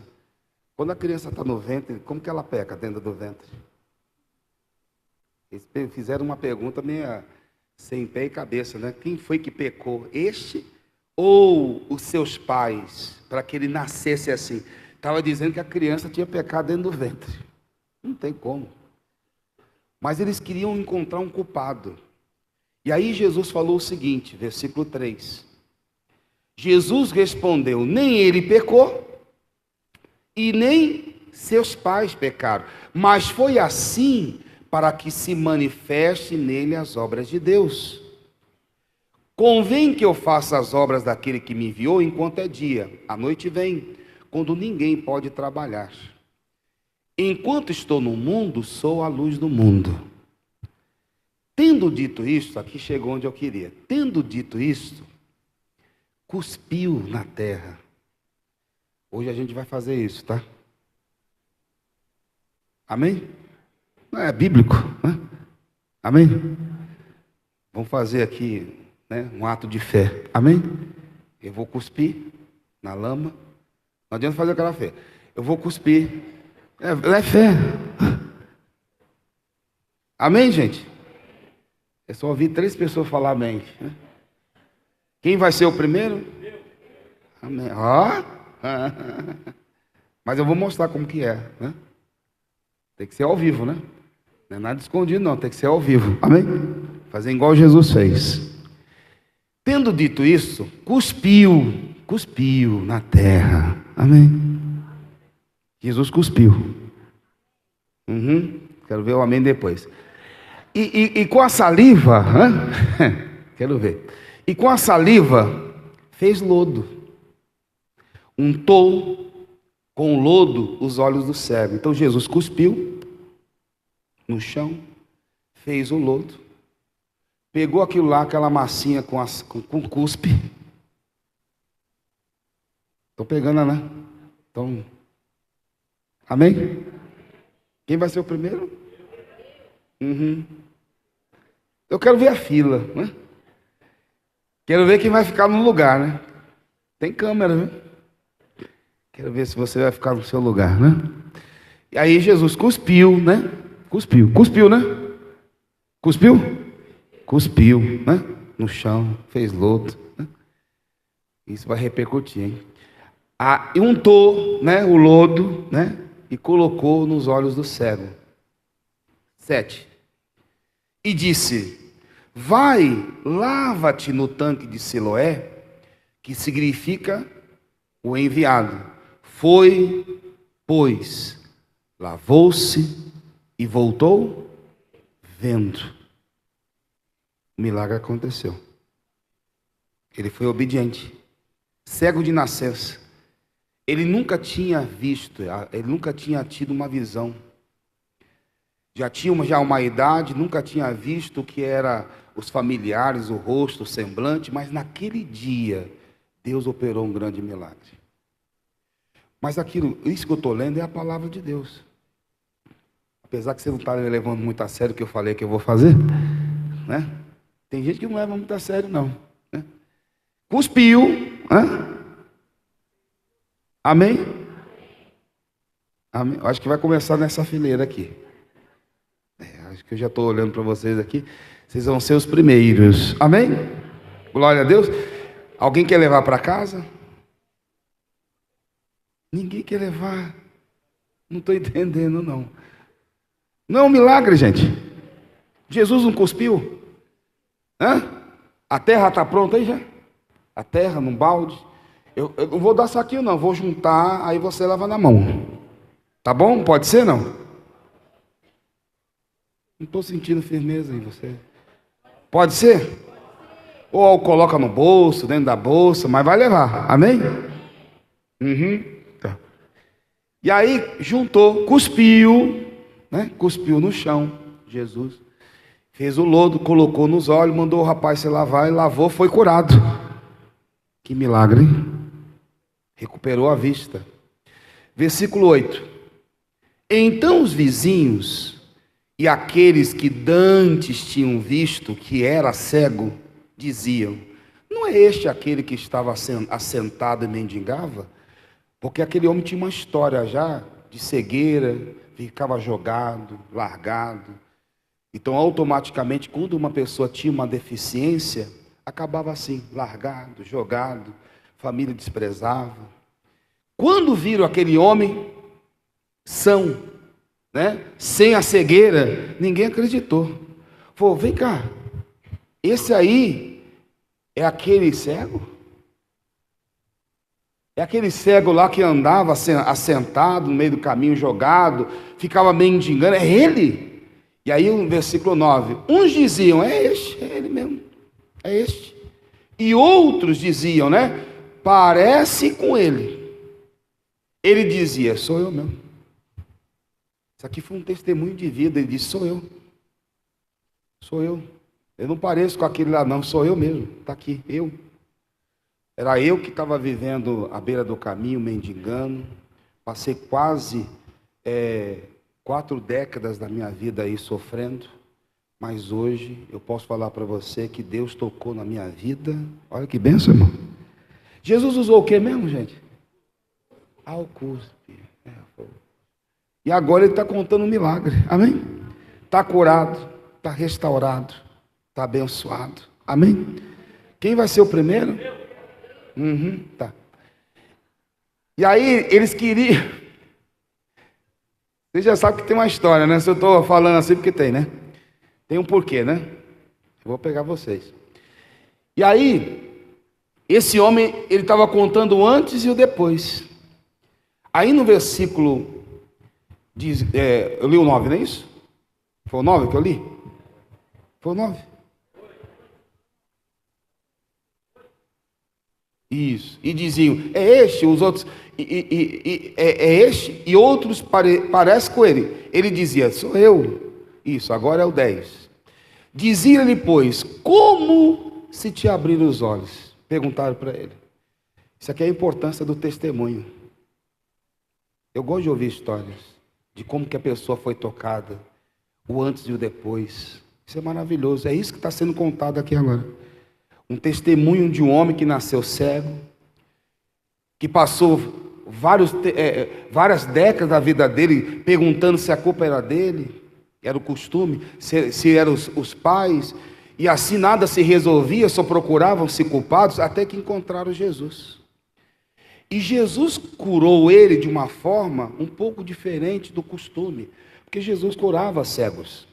Speaker 7: Quando a criança está no ventre, como que ela peca dentro do ventre? Eles fizeram uma pergunta meio sem pé e cabeça, né? Quem foi que pecou? Este ou os seus pais? Para que ele nascesse assim. Estava dizendo que a criança tinha pecado dentro do ventre. Não tem como. Mas eles queriam encontrar um culpado. E aí Jesus falou o seguinte, versículo 3. Jesus respondeu, nem ele pecou, e nem seus pais pecaram, mas foi assim para que se manifeste nele as obras de Deus. Convém que eu faça as obras daquele que me enviou enquanto é dia. A noite vem, quando ninguém pode trabalhar. Enquanto estou no mundo, sou a luz do mundo. Tendo dito isto, aqui chegou onde eu queria. Tendo dito isto, cuspiu na terra. Hoje a gente vai fazer isso, tá? Amém? Não é bíblico, né? Amém? Vamos fazer aqui, né, um ato de fé. Amém? Eu vou cuspir na lama. Não adianta fazer aquela fé. Eu vou cuspir. É fé. Amém, gente? Eu só ouvi 3 pessoas falar amém. Quem vai ser o primeiro? Amém. Mas eu vou mostrar como que é, né? Tem que ser ao vivo, né? Não é nada escondido, não. Tem que ser ao vivo. Amém? Fazer igual Jesus fez. Tendo dito isso, cuspiu na terra. Amém? Jesus cuspiu. Quero ver o amém depois. E com a saliva, quero ver. E com a saliva fez lodo. Untou com o lodo os olhos do cego. Então Jesus cuspiu no chão, fez o lodo, pegou aquilo lá, aquela massinha com cuspe. Estou pegando, né? Então, amém? Quem vai ser o primeiro? Eu quero ver a fila, né? Quero ver quem vai ficar no lugar, né? Tem câmera, viu? Quero ver se você vai ficar no seu lugar, né? E aí Jesus cuspiu, né? Cuspiu, né? Cuspiu, né? No chão, fez lodo, né? Isso vai repercutir, hein? E untou, né, o lodo, né? E colocou nos olhos do cego. 7. E disse: vai, lava-te no tanque de Siloé, que significa o enviado. Foi, pois, lavou-se e voltou vendo. O milagre aconteceu. Ele foi obediente, cego de nascença. Ele nunca tinha visto, ele nunca tinha tido uma visão. Já tinha uma idade, nunca tinha visto o que era os familiares, o rosto, o semblante, mas naquele dia Deus operou um grande milagre. Mas isso que eu estou lendo é a palavra de Deus. Apesar que você não está levando muito a sério o que eu falei que eu vou fazer, né? Tem gente que não leva muito a sério, não, né? Cuspiu, né? Amém? Amém? Eu acho que vai começar nessa fileira aqui. Acho que eu já estou olhando para vocês aqui. Vocês vão ser os primeiros. Amém? Glória a Deus. Alguém quer levar para casa? Ninguém quer levar. Não estou entendendo, não. Não é um milagre, gente. Jesus não cuspiu? A terra está pronta aí já? A terra num balde. Eu não vou dar saquinho, não. Vou juntar, aí você leva na mão. Tá bom? Pode ser, não? Não estou sentindo firmeza em você. Pode ser? Ou coloca no bolso, dentro da bolsa, mas vai levar. Amém? Tá. E aí juntou, cuspiu, né? Cuspiu no chão, Jesus. Fez o lodo, colocou nos olhos, mandou o rapaz se lavar e lavou, foi curado. Que milagre, hein? Recuperou a vista. Versículo 8. Então os vizinhos e aqueles que dantes tinham visto que era cego, diziam: não é este aquele que estava assentado e mendigava? Porque aquele homem tinha uma história já de cegueira, ficava jogado, largado. Então, automaticamente, quando uma pessoa tinha uma deficiência, acabava assim, largado, jogado, família desprezava. Quando viram aquele homem são, né, sem a cegueira, ninguém acreditou. Falou, vem cá, esse aí é aquele cego? É aquele cego lá que andava assentado no meio do caminho, jogado, ficava mendigando, é ele? E aí no versículo 9, uns diziam, é este, é ele mesmo, é este. E outros diziam, né, parece com ele. Ele dizia, sou eu mesmo. Isso aqui foi um testemunho de vida, ele disse, sou eu. Sou eu. Eu não pareço com aquele lá não, sou eu mesmo, está aqui, eu. Era eu que estava vivendo à beira do caminho, mendigando. Passei quase 4 décadas da minha vida aí sofrendo. Mas hoje eu posso falar para você que Deus tocou na minha vida. Olha que bênção, irmão. Jesus usou o que mesmo, gente? Álcool. E agora ele está contando um milagre. Amém? Está curado, está restaurado, está abençoado. Amém? Quem vai ser o primeiro? Tá. E aí eles queriam. Você já sabe que tem uma história, né? Se eu estou falando assim, porque tem, né? Tem um porquê, né? Eu vou pegar vocês. E aí, esse homem, ele estava contando o antes e o depois. Aí no versículo, eu li o 9, não é isso? Foi o 9 que eu li? Foi o 9. Isso. E diziam, é este, os outros, é este, e outros parece com ele. Ele dizia, sou eu. Isso, agora é o 10. Dizia-lhe, pois, como se te abriram os olhos? Perguntaram para ele. Isso aqui é a importância do testemunho. Eu gosto de ouvir histórias de como que a pessoa foi tocada, o antes e o depois. Isso é maravilhoso, é isso que está sendo contado aqui agora. Um testemunho de um homem que nasceu cego, que passou várias décadas da vida dele perguntando se a culpa era dele, era o costume, se eram os pais, e assim nada se resolvia, só procuravam-se culpados, até que encontraram Jesus. E Jesus curou ele de uma forma um pouco diferente do costume, porque Jesus curava cegos.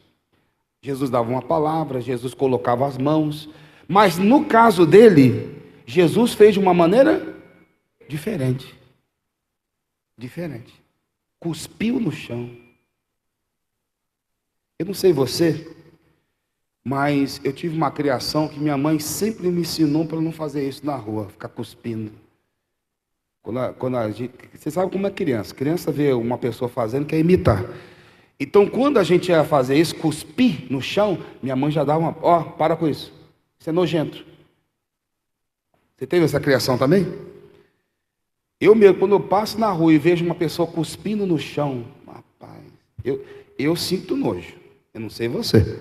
Speaker 7: Jesus dava uma palavra, Jesus colocava as mãos, mas no caso dele, Jesus fez de uma maneira diferente. Diferente. Cuspiu no chão. Eu não sei você, mas eu tive uma criação que minha mãe sempre me ensinou para não fazer isso na rua, ficar cuspindo. Você sabe como é criança. Criança vê uma pessoa fazendo, quer imitar. Então, quando a gente ia fazer isso, cuspir no chão, minha mãe já dava uma... para com isso. Isso é nojento. Você teve essa criação também? Eu mesmo, quando eu passo na rua e vejo uma pessoa cuspindo no chão, rapaz, eu sinto nojo. Eu não sei você.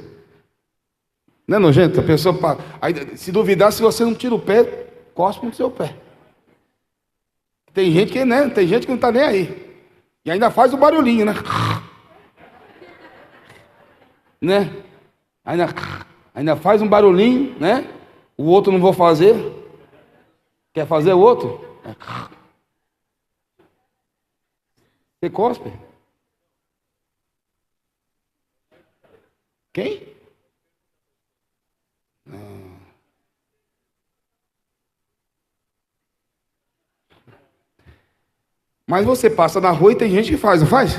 Speaker 7: Não é nojento? A pessoa... Aí, se duvidar, se você não tira o pé, cospe no seu pé. Tem gente que, né? Tem gente que não está nem aí. E ainda faz o barulhinho, né? Né? Ainda faz um barulhinho, né? O outro não vou fazer. Quer fazer o outro? Você cospe? Quem? Mas você passa na rua e tem gente que faz, não faz?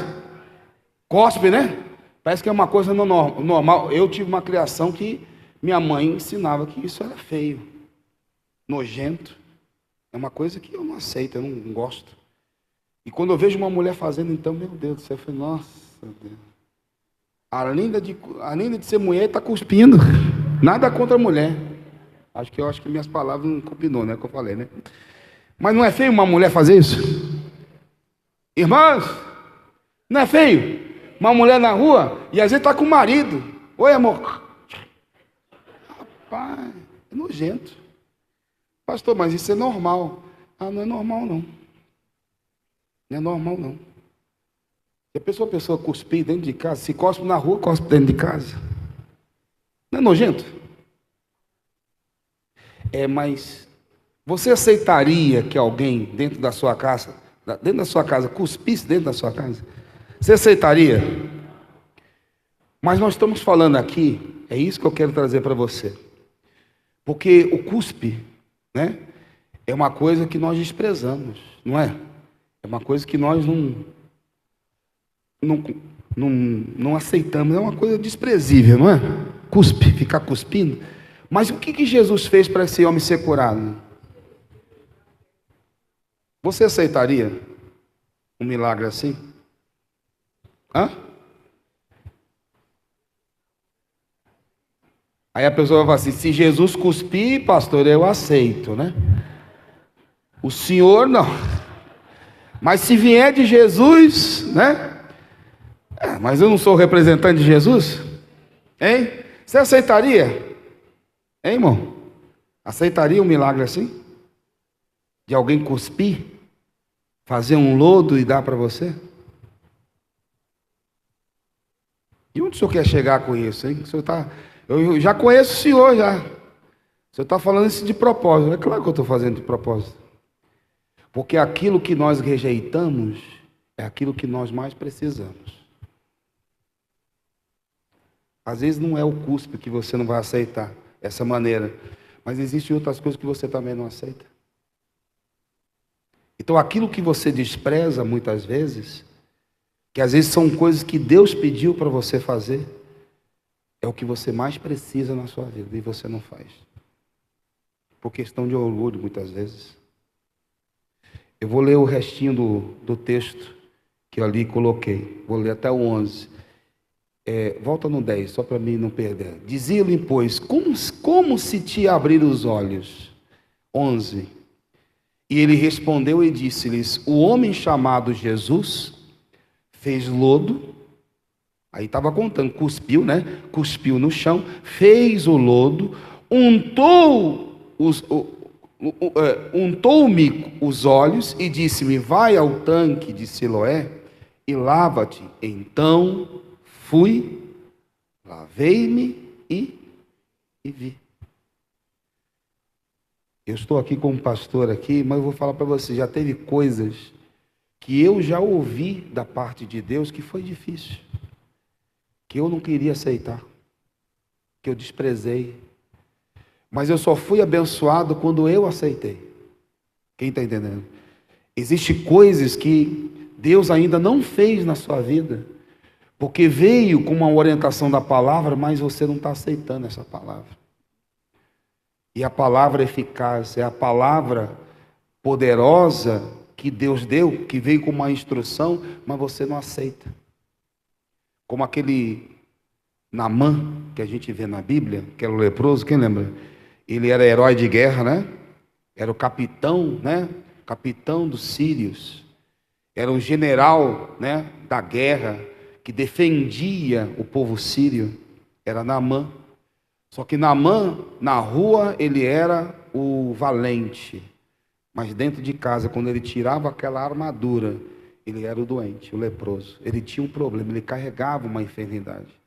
Speaker 7: Cospe, né? Parece que é uma coisa normal. Eu tive uma criação que minha mãe ensinava que isso era feio, nojento. É uma coisa que eu não aceito, eu não gosto. E quando eu vejo uma mulher fazendo, então, meu Deus do céu, eu falei, nossa Deus. Além de ser mulher, está cuspindo. Nada contra a mulher. Eu acho que minhas palavras não combinou, né? Que eu falei, né? Mas não é feio uma mulher fazer isso? Irmãos, não é feio? Uma mulher na rua e às vezes está com o marido. Oi, amor. Rapaz, é nojento. Pastor, mas isso é normal. Ah, não é normal não. Não é normal não. Se a pessoa cuspir dentro de casa, se cospe na rua, cospe dentro de casa. Não é nojento? Mas você aceitaria que alguém dentro da sua casa cuspisse dentro da sua casa? Você aceitaria? Mas nós estamos falando aqui, é isso que eu quero trazer para você. Porque o cuspe, né, é uma coisa que nós desprezamos, não é? É uma coisa que nós não aceitamos, é uma coisa desprezível, não é? Cuspe, ficar cuspindo. Mas o que Jesus fez para esse homem ser curado? Você aceitaria um milagre assim? Hã? Aí a pessoa vai falar assim, se Jesus cuspir, pastor, eu aceito, né? O senhor não. Mas se vier de Jesus, né? Mas eu não sou representante de Jesus? Hein? Você aceitaria? Hein, irmão? Aceitaria um milagre assim? De alguém cuspir? Fazer um lodo e dar para você? E onde o senhor quer chegar com isso, hein? O senhor eu já conheço o senhor, já. O senhor está falando isso de propósito. É claro que eu estou fazendo de propósito. Porque aquilo que nós rejeitamos é aquilo que nós mais precisamos. Às vezes não é o cuspe que você não vai aceitar, essa maneira. Mas existem outras coisas que você também não aceita. Então aquilo que você despreza muitas vezes, que às vezes são coisas que Deus pediu para você fazer, é o que você mais precisa na sua vida e você não faz. Por questão de orgulho, muitas vezes. Eu vou ler o restinho do texto que eu ali coloquei. Vou ler até o 11. Volta no 10, só para mim não perder. Dizia-lhe, pois, como se te abrir os olhos? 11. E ele respondeu e disse-lhes, o homem chamado Jesus fez lodo. Aí estava contando, cuspiu, né? Cuspiu no chão, fez o lodo, untou-me os olhos e disse-me, vai ao tanque de Siloé e lava-te. Então fui, lavei-me e vi. Eu estou aqui como pastor aqui, mas eu vou falar para você, já teve coisas que eu já ouvi da parte de Deus que foi difícil, que eu não queria aceitar, que eu desprezei, mas eu só fui abençoado quando eu aceitei. Quem está entendendo? Existem coisas que Deus ainda não fez na sua vida, porque veio com uma orientação da palavra, mas você não está aceitando essa palavra. E a palavra eficaz é a palavra poderosa que Deus deu, que veio com uma instrução, mas você não aceita. Como aquele Naamã, que a gente vê na Bíblia, que era o leproso, quem lembra? Ele era herói de guerra, né? Era o capitão, né? Capitão dos sírios. Era o general, né? Da guerra, que defendia o povo sírio. Era Naamã. Só que Naamã, na rua, ele era o valente. Mas dentro de casa, quando ele tirava aquela armadura, ele era o doente, o leproso. Ele tinha um problema, ele carregava uma enfermidade.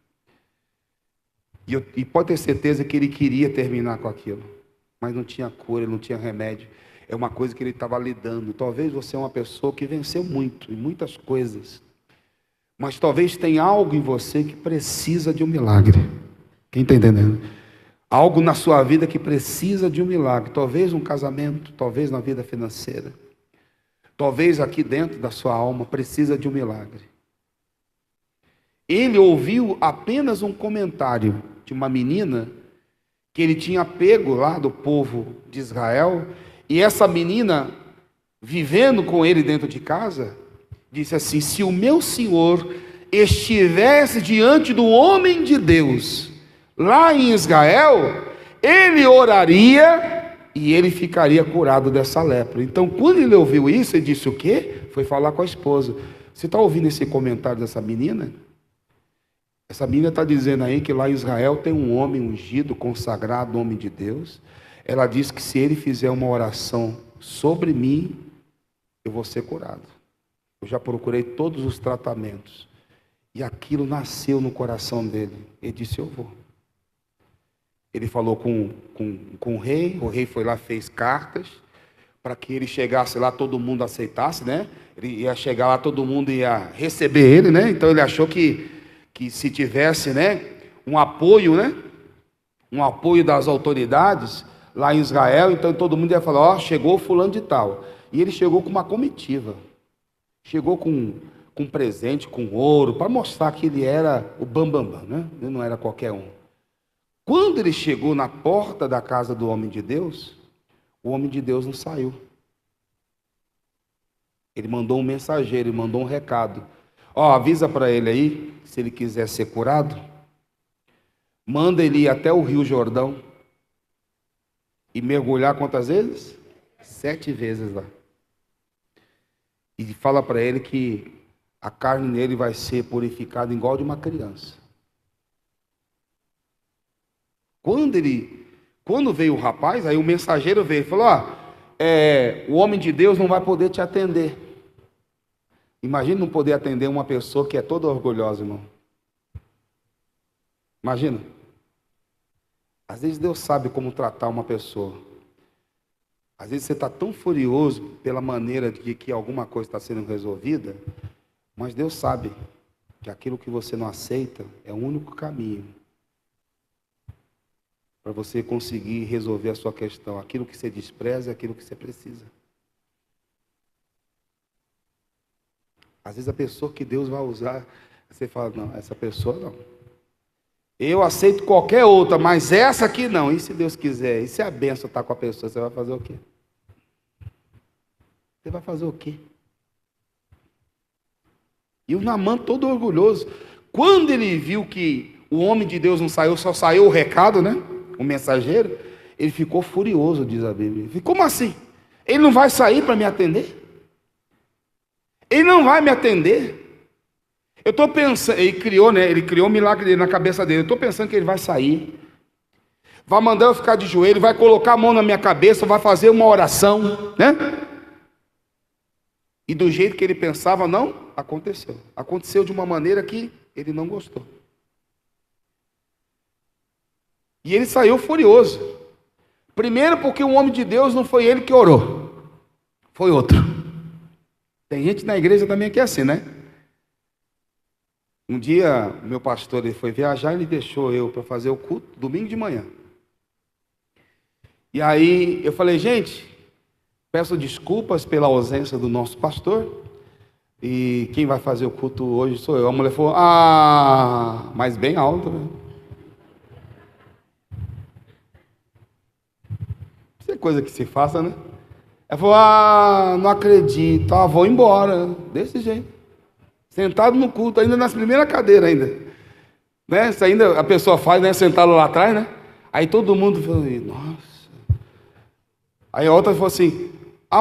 Speaker 7: E pode ter certeza que ele queria terminar com aquilo. Mas não tinha cura, não tinha remédio. É uma coisa que ele estava lidando. Talvez você é uma pessoa que venceu muito, em muitas coisas. Mas talvez tenha algo em você que precisa de um milagre. Quem está entendendo? Algo na sua vida que precisa de um milagre. Talvez um casamento, talvez na vida financeira. Talvez aqui dentro da sua alma precisa de um milagre. Ele ouviu apenas um comentário de uma menina que ele tinha pego lá do povo de Israel. E essa menina, vivendo com ele dentro de casa, disse assim, se o meu Senhor estivesse diante do homem de Deus, lá em Israel, ele oraria e ele ficaria curado dessa lepra. Então, quando ele ouviu isso, ele disse o quê? Foi falar com a esposa. Você está ouvindo esse comentário dessa menina? Essa menina está dizendo aí que lá em Israel tem um homem ungido, consagrado, homem de Deus. Ela disse que se ele fizer uma oração sobre mim, eu vou ser curado. Eu já procurei todos os tratamentos. E aquilo nasceu no coração dele. Ele disse, eu vou. Ele falou com o rei foi lá, fez cartas, para que ele chegasse lá, todo mundo aceitasse, né? Ele ia chegar lá, todo mundo ia receber ele, né? Então ele achou que se tivesse, né, um apoio, né? Um apoio das autoridades lá em Israel, então todo mundo ia falar, ó, chegou fulano de tal. E ele chegou com uma comitiva. Chegou com presente, com ouro, para mostrar que ele era o bambambam, né? Ele não era qualquer um. Quando ele chegou na porta da casa do homem de Deus, o homem de Deus não saiu. Ele mandou um mensageiro, ele mandou um recado. Ó, avisa para ele aí, se ele quiser ser curado, manda ele ir até o Rio Jordão e mergulhar quantas vezes? 7 vezes lá. E fala para ele que a carne nele vai ser purificada igual de uma criança. Quando veio o rapaz, aí o mensageiro veio e falou, ó, o homem de Deus não vai poder te atender. Imagina não poder atender uma pessoa que é toda orgulhosa, irmão. Imagina. Às vezes Deus sabe como tratar uma pessoa. Às vezes você está tão furioso pela maneira de que alguma coisa está sendo resolvida, mas Deus sabe que aquilo que você não aceita é o único caminho para você conseguir resolver a sua questão. Aquilo que você despreza é aquilo que você precisa. Às vezes a pessoa que Deus vai usar, você fala, não, essa pessoa não. Eu aceito qualquer outra, mas essa aqui não. E se Deus quiser? E se a bênção está com a pessoa, você vai fazer o quê? Você vai fazer o quê? E o Naamã todo orgulhoso. Quando ele viu que o homem de Deus não saiu, só saiu o recado, né? O mensageiro, ele ficou furioso, diz a Bíblia. Ele, como assim? Ele não vai sair para me atender? Ele não vai me atender? Eu estou pensando, ele criou, né? Ele criou um milagre dele na cabeça dele. Eu estou pensando que ele vai sair, vai mandar eu ficar de joelho, vai colocar a mão na minha cabeça, vai fazer uma oração, né? E do jeito que ele pensava, não aconteceu. Aconteceu de uma maneira que ele não gostou. E ele saiu furioso. Primeiro porque o homem de Deus não foi ele que orou, foi outro. Tem gente na igreja também que é assim, né? Um dia, meu pastor ele foi viajar, ele deixou eu para fazer o culto, domingo de manhã. E aí eu falei, gente, peço desculpas pela ausência do nosso pastor. E quem vai fazer o culto hoje sou eu. A mulher falou, mas bem alto, né? Isso é coisa que se faça, né? Ela falou, não acredito, vou embora. Desse jeito. Sentado no culto, ainda nas primeiras cadeiras ainda. Né? Isso ainda a pessoa faz, né? Sentado lá atrás, né? Aí todo mundo falou, nossa. Aí a outra falou assim,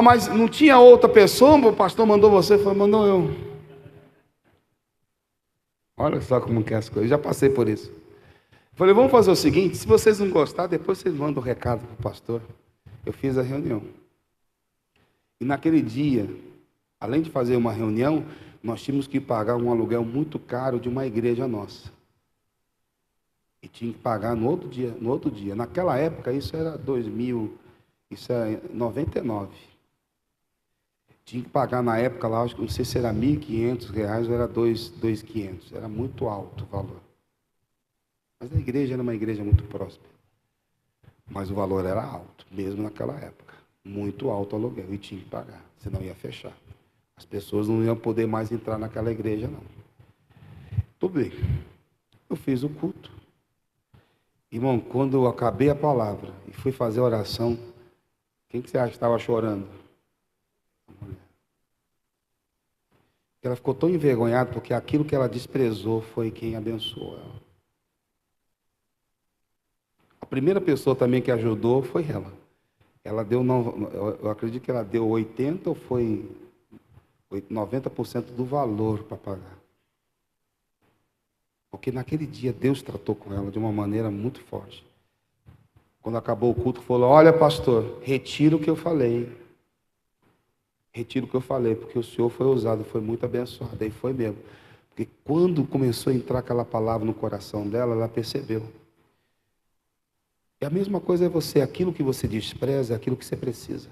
Speaker 7: mas não tinha outra pessoa, o pastor mandou você? Falei, mandou eu. Olha só como que é as coisas, já passei por isso. Falei, vamos fazer o seguinte, se vocês não gostarem, depois vocês mandam o recado para o pastor. Eu fiz a reunião. E naquele dia, além de fazer uma reunião, nós tínhamos que pagar um aluguel muito caro de uma igreja nossa. E tinha que pagar no outro dia. Naquela época, isso era 2000, isso é 99. Tinha que pagar na época lá, não sei se era R$1.500 ou era 2.500. Era muito alto o valor. Mas a igreja era uma igreja muito próspera. Mas o valor era alto, mesmo naquela época. Muito alto o aluguel, e tinha que pagar, senão ia fechar. As pessoas não iam poder mais entrar naquela igreja, não. Tudo bem. Eu fiz o culto. Irmão, quando eu acabei a palavra e fui fazer a oração, quem que você acha que estava chorando? A mulher. Ela ficou tão envergonhada porque aquilo que ela desprezou foi quem abençoou ela. A primeira pessoa também que ajudou foi ela. Ela deu, eu acredito que ela deu 80% ou foi 90% do valor para pagar. Porque naquele dia Deus tratou com ela de uma maneira muito forte. Quando acabou o culto, falou: olha, pastor, retiro o que eu falei. Retiro o que eu falei, porque o senhor foi usado, foi muito abençoado. Aí foi mesmo. Porque quando começou a entrar aquela palavra no coração dela, ela percebeu. E a mesma coisa é você, aquilo que você despreza é aquilo que você precisa.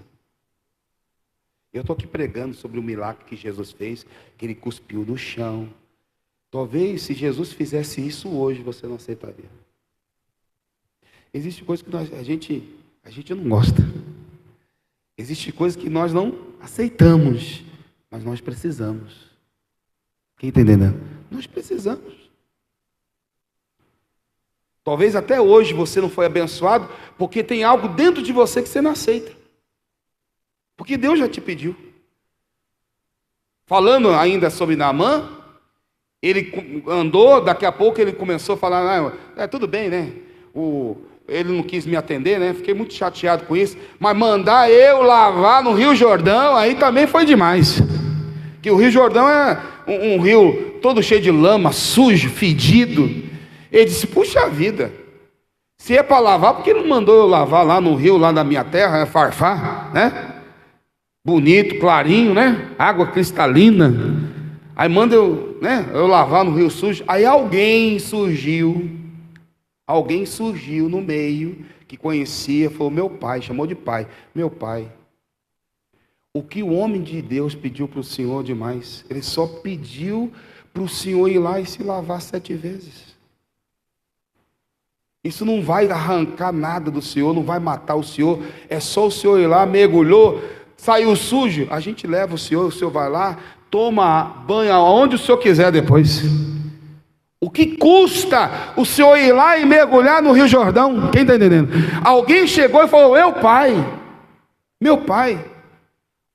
Speaker 7: Eu estou aqui pregando sobre o milagre que Jesus fez, que ele cuspiu no chão. Talvez se Jesus fizesse isso hoje, você não aceitaria. Existe coisa que a gente não gosta. Existe coisa que nós não aceitamos, mas nós precisamos. Quem está entendendo? Nós precisamos. Talvez até hoje você não foi abençoado, porque tem algo dentro de você que você não aceita. Porque Deus já te pediu. Falando ainda sobre Naamã, ele andou, daqui a pouco ele começou a falar: tudo bem, né? Ele não quis me atender, né? Fiquei muito chateado com isso. Mas mandar eu lavar no Rio Jordão, aí também foi demais. Que o Rio Jordão é um rio todo cheio de lama, sujo, fedido. Ele disse: puxa vida, se é para lavar, por que não mandou eu lavar lá no rio, lá da minha terra, Farfá, né? Bonito, clarinho, né? Água cristalina. Aí manda eu lavar no rio sujo. Aí alguém surgiu no meio, que conhecia, falou: meu pai, chamou de pai. Meu pai, o que o homem de Deus pediu para o Senhor demais? Ele só pediu para o Senhor ir lá e se lavar 7 vezes. Isso não vai arrancar nada do Senhor, não vai matar o Senhor. É só o Senhor ir lá, mergulhou, saiu sujo, a gente leva o Senhor vai lá, toma banho aonde o Senhor quiser depois. O que custa o Senhor ir lá e mergulhar no Rio Jordão? Quem está entendendo? Alguém chegou e falou: meu pai,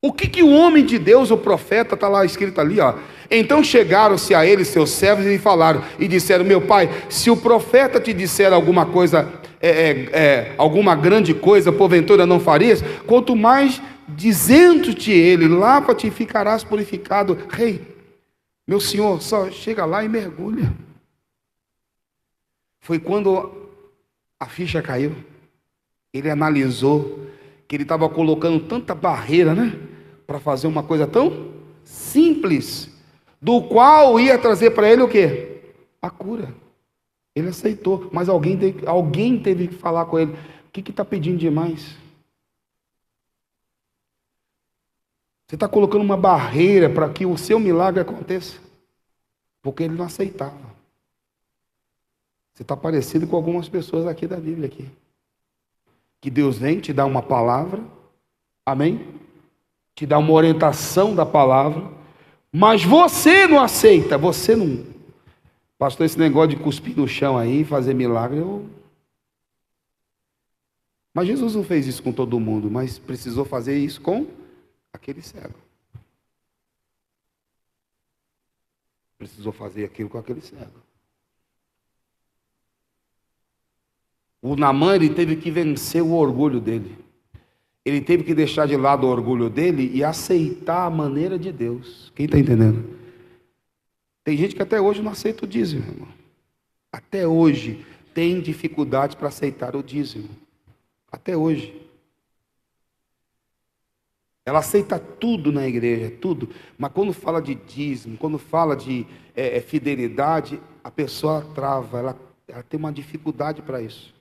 Speaker 7: o que o homem de Deus, o profeta, está lá escrito ali, ó. Então chegaram-se a ele seus servos e falaram, e disseram: meu pai, se o profeta te disser alguma coisa, alguma grande coisa, porventura não farias? Quanto mais dizendo-te ele: lava-te e ficarás purificado. Rei, meu senhor, só chega lá e mergulha. Foi quando a ficha caiu. Ele analisou que ele estava colocando tanta barreira, né, para fazer uma coisa tão simples, do qual ia trazer para ele o quê? A cura. Ele aceitou, mas alguém teve que falar com ele: o que está pedindo demais? Você está colocando uma barreira para que o seu milagre aconteça, porque ele não aceitava. Você está parecido com algumas pessoas aqui da Bíblia aqui, que Deus vem te dar uma palavra, amém? Te dá uma orientação da palavra, mas você não aceita, você não. Pastor, esse negócio de cuspir no chão aí, fazer milagre, Mas Jesus não fez isso com todo mundo, mas precisou fazer isso com aquele cego. Precisou fazer aquilo com aquele cego. O Naamã, ele teve que vencer o orgulho dele. Ele teve que deixar de lado o orgulho dele e aceitar a maneira de Deus. Quem está entendendo? Tem gente que até hoje não aceita o dízimo, irmão. Até hoje tem dificuldade para aceitar o dízimo. Até hoje. Ela aceita tudo na igreja, tudo. Mas quando fala de dízimo, quando fala de fidelidade, a pessoa trava, ela tem uma dificuldade para isso.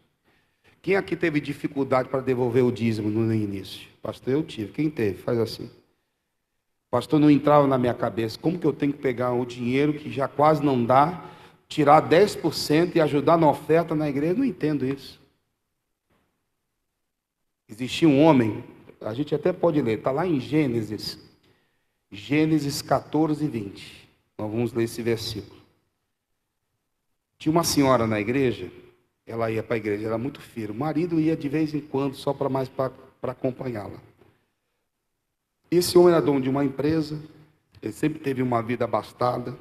Speaker 7: Quem aqui teve dificuldade para devolver o dízimo no início? Pastor, eu tive. Quem teve? Faz assim. Pastor, não entrava na minha cabeça. Como que eu tenho que pegar o dinheiro que já quase não dá, tirar 10% e ajudar na oferta na igreja? Eu não entendo isso. Existia um homem, a gente até pode ler, está lá em Gênesis 14, 20. Nós vamos ler esse versículo. Tinha uma senhora na igreja. Ela ia para a igreja, era muito firme. O marido ia de vez em quando, só para acompanhá-la. Esse homem era dono de uma empresa, ele sempre teve uma vida abastada.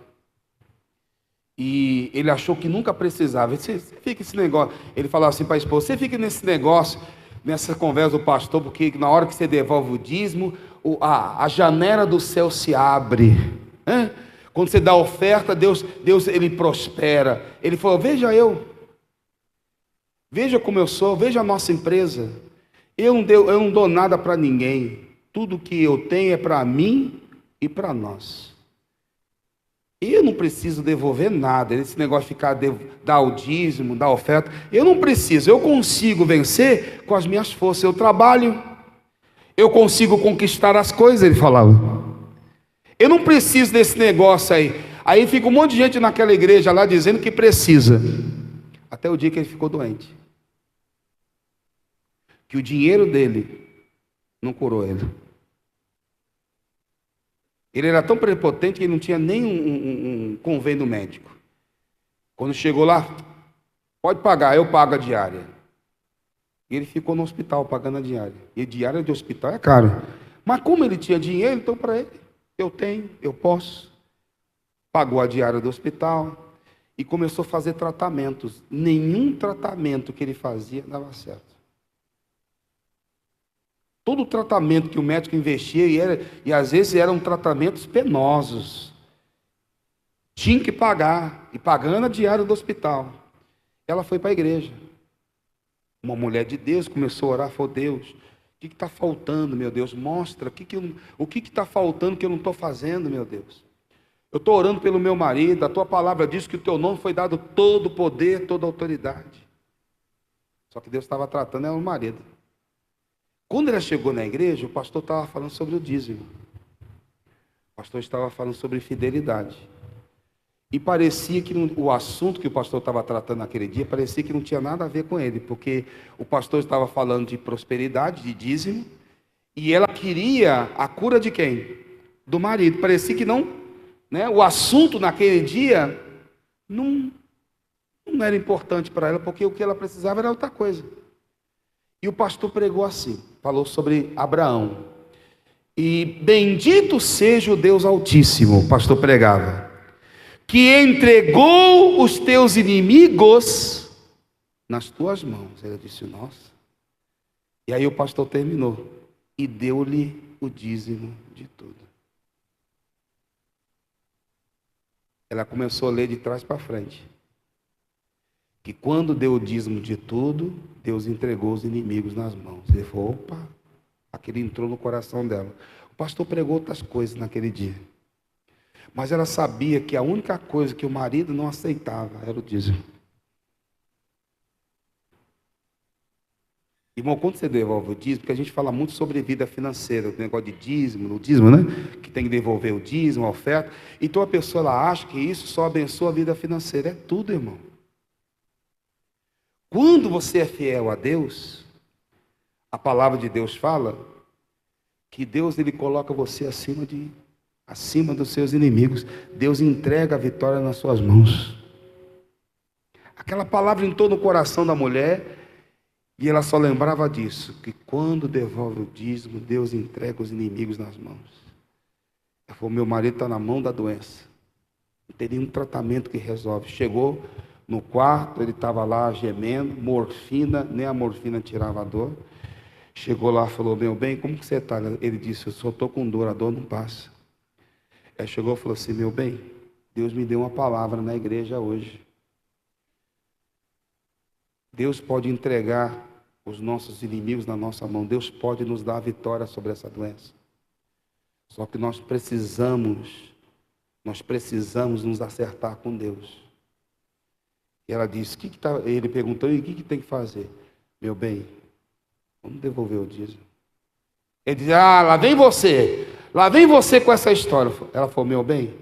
Speaker 7: E ele achou que nunca precisava. Você fica esse negócio. Ele falava assim para a esposa: você fica nesse negócio, nessa conversa do pastor, porque na hora que você devolve o dízimo, a janela do céu se abre. Quando você dá oferta, Deus ele prospera. Ele falou: veja eu. Veja como eu sou, veja a nossa empresa. Eu não dou nada para ninguém. Tudo que eu tenho é para mim e para nós. Eu não preciso devolver nada. Esse negócio de ficar dar o dízimo, dar oferta, eu não preciso. Eu consigo vencer com as minhas forças. Eu trabalho, eu consigo conquistar as coisas, ele falava. Eu não preciso desse negócio aí. Aí fica um monte de gente naquela igreja lá dizendo que precisa. Até o dia que ele ficou doente. Que o dinheiro dele não curou ele. Ele era tão prepotente que ele não tinha nem um convênio médico. Quando chegou lá, pode pagar, eu pago a diária. E ele ficou no hospital pagando a diária. E diária de hospital é caro. Mas como ele tinha dinheiro, então para ele, eu tenho, eu posso. Pagou a diária do hospital e começou a fazer tratamentos. Nenhum tratamento que ele fazia dava certo. Todo o tratamento que o médico investia, e às vezes eram tratamentos penosos. Tinha que pagar, e pagando a diária do hospital. Ela foi para a igreja. Uma mulher de Deus começou a orar, falou: Deus, o que está faltando, meu Deus? Mostra, o que está faltando que eu não estou fazendo, meu Deus? Eu estou orando pelo meu marido, a tua palavra diz que o teu nome foi dado todo o poder, toda a autoridade. Só que Deus estava tratando ela, o marido. Quando ela chegou na igreja, o pastor estava falando sobre o dízimo. O pastor estava falando sobre fidelidade. E parecia que o assunto que o pastor estava tratando naquele dia, parecia que não tinha nada a ver com ele, porque o pastor estava falando de prosperidade, de dízimo, e ela queria a cura de quem? Do marido. Parecia que não, né? O assunto naquele dia não era importante para ela, porque o que ela precisava era outra coisa. E o pastor pregou assim, falou sobre Abraão. E bendito seja o Deus Altíssimo, o pastor pregava, que entregou os teus inimigos nas tuas mãos. Ele disse: nossa. E aí o pastor terminou: e deu-lhe o dízimo de tudo. Ela começou a ler de trás para frente. Que quando deu o dízimo de tudo, Deus entregou os inimigos nas mãos. Ele falou: opa, aquele entrou no coração dela. O pastor pregou outras coisas naquele dia. Mas ela sabia que a única coisa que o marido não aceitava era o dízimo. Irmão, quando você devolve o dízimo, porque a gente fala muito sobre vida financeira, o negócio de dízimo, o dízimo, né? Que tem que devolver o dízimo, a oferta. Então a pessoa ela acha que isso só abençoa a vida financeira. É tudo, irmão. Quando você é fiel a Deus, a palavra de Deus fala que Deus ele coloca você acima dos seus inimigos. Deus entrega a vitória nas suas mãos. Aquela palavra entrou no coração da mulher e ela só lembrava disso, que quando devolve o dízimo, Deus entrega os inimigos nas mãos. Ela falou: meu marido está na mão da doença. Não tem nenhum tratamento que resolve. Chegou no quarto, ele estava lá gemendo, morfina, nem a morfina tirava a dor. Chegou lá, falou: meu bem, como que você está? Ele disse: eu só estou com dor, a dor não passa. Aí chegou e falou assim: meu bem, Deus me deu uma palavra na igreja hoje. Deus pode entregar os nossos inimigos na nossa mão. Deus pode nos dar a vitória sobre essa doença. Só que nós precisamos nos acertar com Deus. E ela disse: ele perguntou: e o que tem que fazer? Meu bem, vamos devolver o dízimo. Ele disse: lá vem você com essa história. Ela falou: meu bem,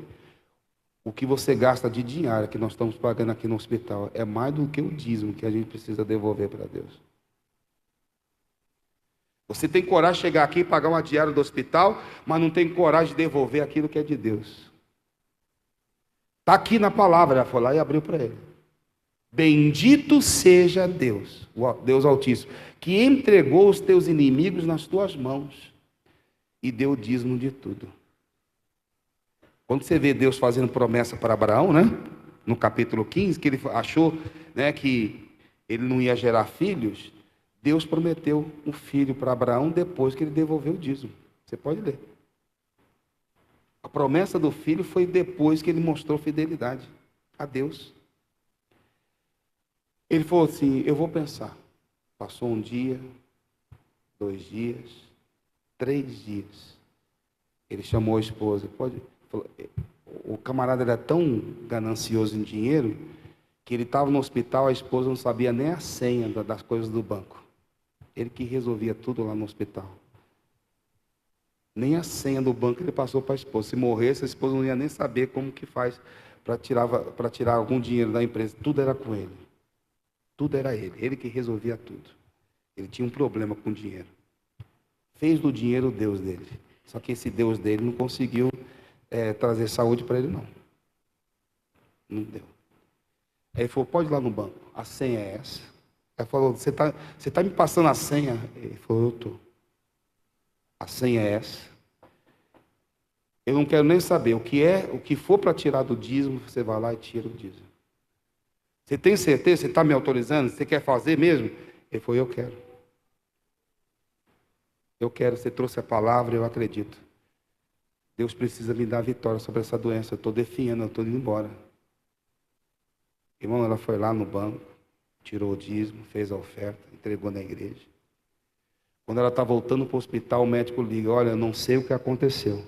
Speaker 7: o que você gasta de diária que nós estamos pagando aqui no hospital é mais do que o dízimo que a gente precisa devolver para Deus. Você tem coragem de chegar aqui e pagar uma diária do hospital, mas não tem coragem de devolver aquilo que é de Deus. Está aqui na palavra. Ela foi lá e abriu para ele. Bendito seja Deus, o Deus Altíssimo, que entregou os teus inimigos nas tuas mãos e deu o dízimo de tudo. Quando você vê Deus fazendo promessa para Abraão, né? No capítulo 15, que ele achou, né, que ele não ia gerar filhos, Deus prometeu um filho para Abraão depois que ele devolveu o dízimo. Você pode ler. A promessa do filho foi depois que ele mostrou fidelidade a Deus. Ele falou assim, eu vou pensar. Passou um dia, 2 dias, 3 dias. Ele chamou a esposa. O camarada era tão ganancioso em dinheiro que ele estava no hospital, a esposa não sabia nem a senha das coisas do banco. Ele que resolvia tudo lá no hospital. Nem a senha do banco ele passou para a esposa. Se morresse, a esposa não ia nem saber como que faz para tirar algum dinheiro da empresa. Tudo era com ele. Tudo era ele. Ele que resolvia tudo. Ele tinha um problema com dinheiro. Fez do dinheiro o Deus dele. Só que esse Deus dele não conseguiu trazer saúde para ele, não. Não deu. Aí ele falou, pode ir lá no banco. A senha é essa. Ele falou, você tá me passando a senha? Ele falou, eu estou. A senha é essa. Eu não quero nem saber. O que for para tirar do dízimo, você vai lá e tira o dízimo. Você tem certeza? Você está me autorizando? Você quer fazer mesmo? Ele falou, eu quero. Eu quero. Você trouxe a palavra, eu acredito. Deus precisa me dar vitória sobre essa doença. Eu estou definhando, eu estou indo embora. Irmão, ela foi lá no banco, tirou o dízimo, fez a oferta, entregou na igreja. Quando ela está voltando para o hospital, o médico liga, olha, eu não sei o que aconteceu,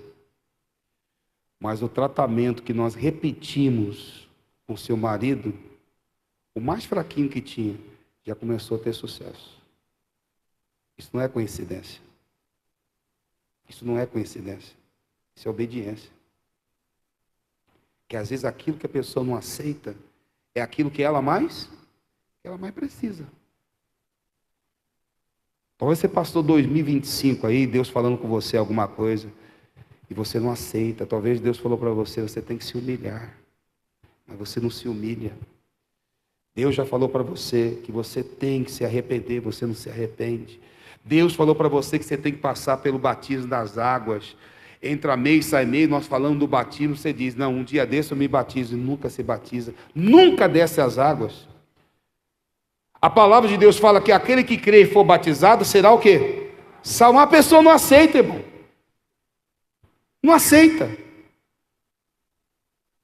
Speaker 7: mas o tratamento que nós repetimos com seu marido, o mais fraquinho que tinha, já começou a ter sucesso. Isso não é coincidência. Isso não é coincidência. Isso é obediência. Que às vezes aquilo que a pessoa não aceita é aquilo que ela mais precisa. Talvez você passou 2025 aí, Deus falando com você alguma coisa, e você não aceita. Talvez Deus falou para você, você tem que se humilhar. Mas você não se humilha. Deus já falou para você que você tem que se arrepender, você não se arrepende. Deus falou para você que você tem que passar pelo batismo das águas. Entra mês, sai mês, nós falamos do batismo, você diz, não, um dia desse eu me batizo, e nunca se batiza, nunca desce as águas. A palavra de Deus fala que aquele que crê e for batizado será o quê? Salvo. Uma pessoa não aceita, irmão. Não aceita.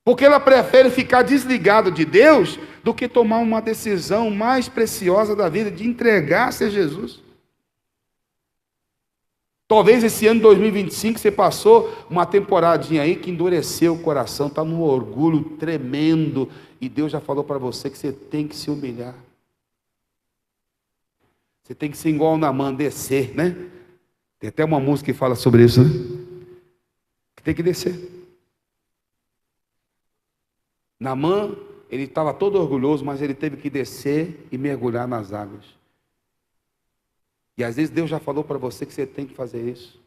Speaker 7: Porque ela prefere ficar desligada de Deus do que tomar uma decisão mais preciosa da vida, de entregar-se a Jesus. Talvez esse ano de 2025 você passou uma temporadinha aí que endureceu o coração, está num orgulho tremendo, e Deus já falou para você que você tem que se humilhar. Você tem que ser igual o Naamã, descer, né? Tem até uma música que fala sobre isso, né? Que tem que descer. Naamã, ele estava todo orgulhoso, mas ele teve que descer e mergulhar nas águas. E às vezes Deus já falou para você que você tem que fazer isso.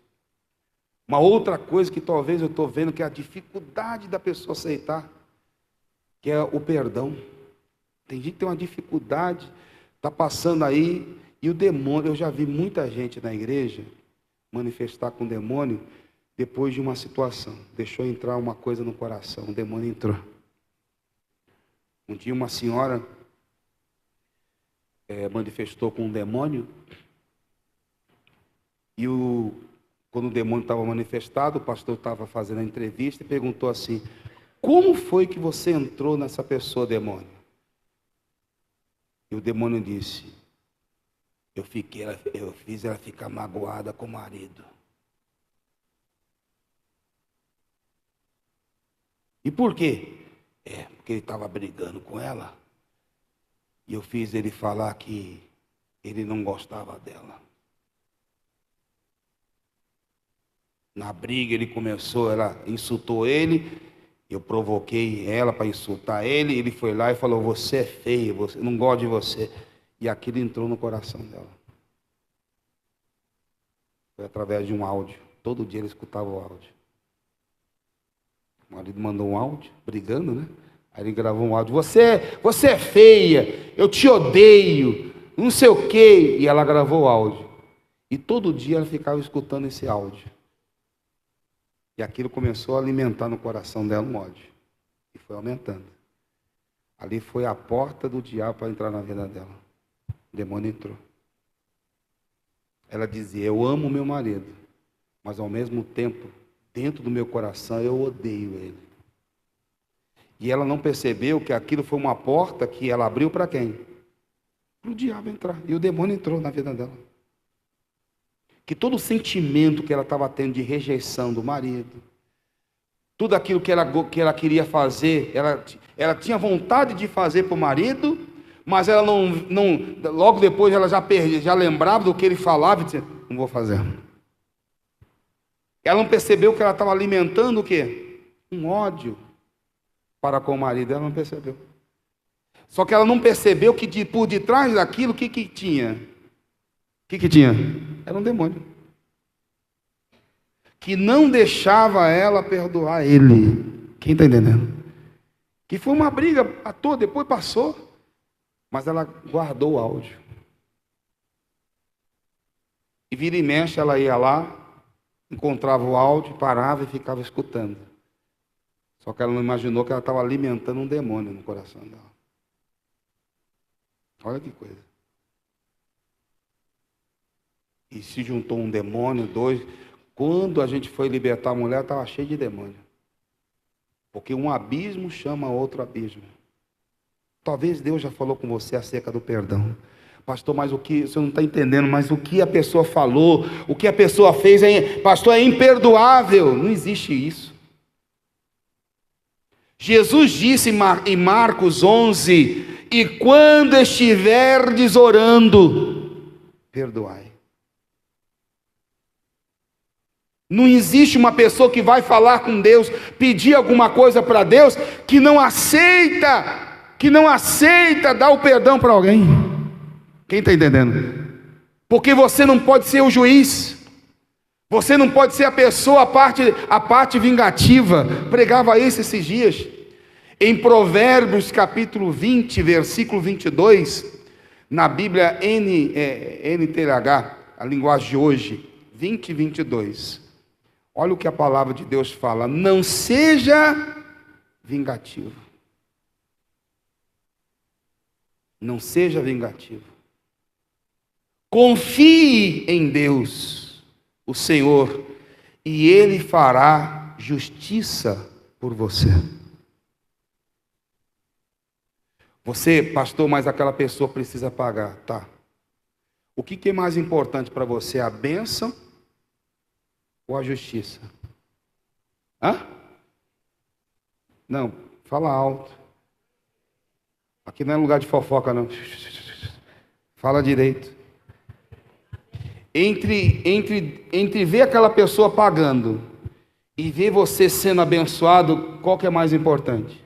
Speaker 7: Uma outra coisa que talvez eu estou vendo que é a dificuldade da pessoa aceitar, que é o perdão. Tem gente que tem uma dificuldade, está passando aí, e o demônio, eu já vi muita gente na igreja manifestar com o demônio depois de uma situação. Deixou entrar uma coisa no coração, o demônio entrou. Um dia uma senhora manifestou com um demônio, e quando o demônio estava manifestado, o pastor estava fazendo a entrevista e perguntou assim, como foi que você entrou nessa pessoa, demônio? E o demônio disse, eu fiz ela ficar magoada com o marido. E por quê? Porque ele estava brigando com ela, e eu fiz ele falar que ele não gostava dela. Na briga ele começou, ela insultou ele, eu provoquei ela para insultar ele, ele foi lá e falou, você é feio, você não gosta de você. E aquilo entrou no coração dela. Foi através de um áudio. Todo dia ele escutava o áudio. O marido mandou um áudio, brigando, né? Aí ele gravou um áudio, você é feia, eu te odeio, não sei o quê. E ela gravou o áudio. E todo dia ela ficava escutando esse áudio. E aquilo começou a alimentar no coração dela um ódio. E foi aumentando. Ali foi a porta do diabo para entrar na vida dela. O demônio entrou. Ela dizia, eu amo meu marido, mas ao mesmo tempo, dentro do meu coração, eu odeio ele. E ela não percebeu que aquilo foi uma porta que ela abriu para quem? para o diabo entrar. E o demônio entrou na vida dela. Que todo o sentimento que ela estava tendo de rejeição do marido, tudo aquilo que ela queria fazer, ela tinha vontade de fazer para o marido, mas ela logo depois ela já lembrava do que ele falava e dizia, não vou fazer. Ela não percebeu que ela estava alimentando o quê? Um ódio para com o marido, ela não percebeu. Só que ela não percebeu que por detrás daquilo, o que tinha? O que tinha? Era um demônio. Que não deixava ela perdoar ele. Quem está entendendo? Que foi uma briga à toa, depois passou. Mas ela guardou o áudio. E vira e mexe, ela ia lá, encontrava o áudio, parava e ficava escutando. Só que ela não imaginou que ela estava alimentando um demônio no coração dela. Olha que coisa. E se juntou um demônio, dois. Quando a gente foi libertar a mulher, estava cheio de demônio. Porque um abismo chama outro abismo. Talvez Deus já falou com você acerca do perdão. Pastor, mas o que, você não está entendendo, mas o que a pessoa falou, o que a pessoa fez, pastor, é imperdoável. Não existe isso. Jesus disse em Marcos 11, e quando estiverdes orando, perdoai. Não existe uma pessoa que vai falar com Deus, pedir alguma coisa para Deus, que não aceita dar o perdão para alguém. Quem está entendendo? Porque você não pode ser o juiz, você não pode ser a pessoa, a parte vingativa. Pregava isso esses dias. Em Provérbios capítulo 20, versículo 22, na Bíblia NTLH, a linguagem de hoje, 20 e 22. Olha o que a palavra de Deus fala. Não seja vingativo. Não seja vingativo. Confie em Deus, o Senhor, e Ele fará justiça por você. Você, pastor, mas aquela pessoa precisa pagar. Tá. O que é mais importante para você? A bênção ou a justiça? Hã? Não, fala alto. Aqui não é lugar de fofoca, não. Fala direito. Entre ver aquela pessoa pagando e ver você sendo abençoado, qual que é mais importante?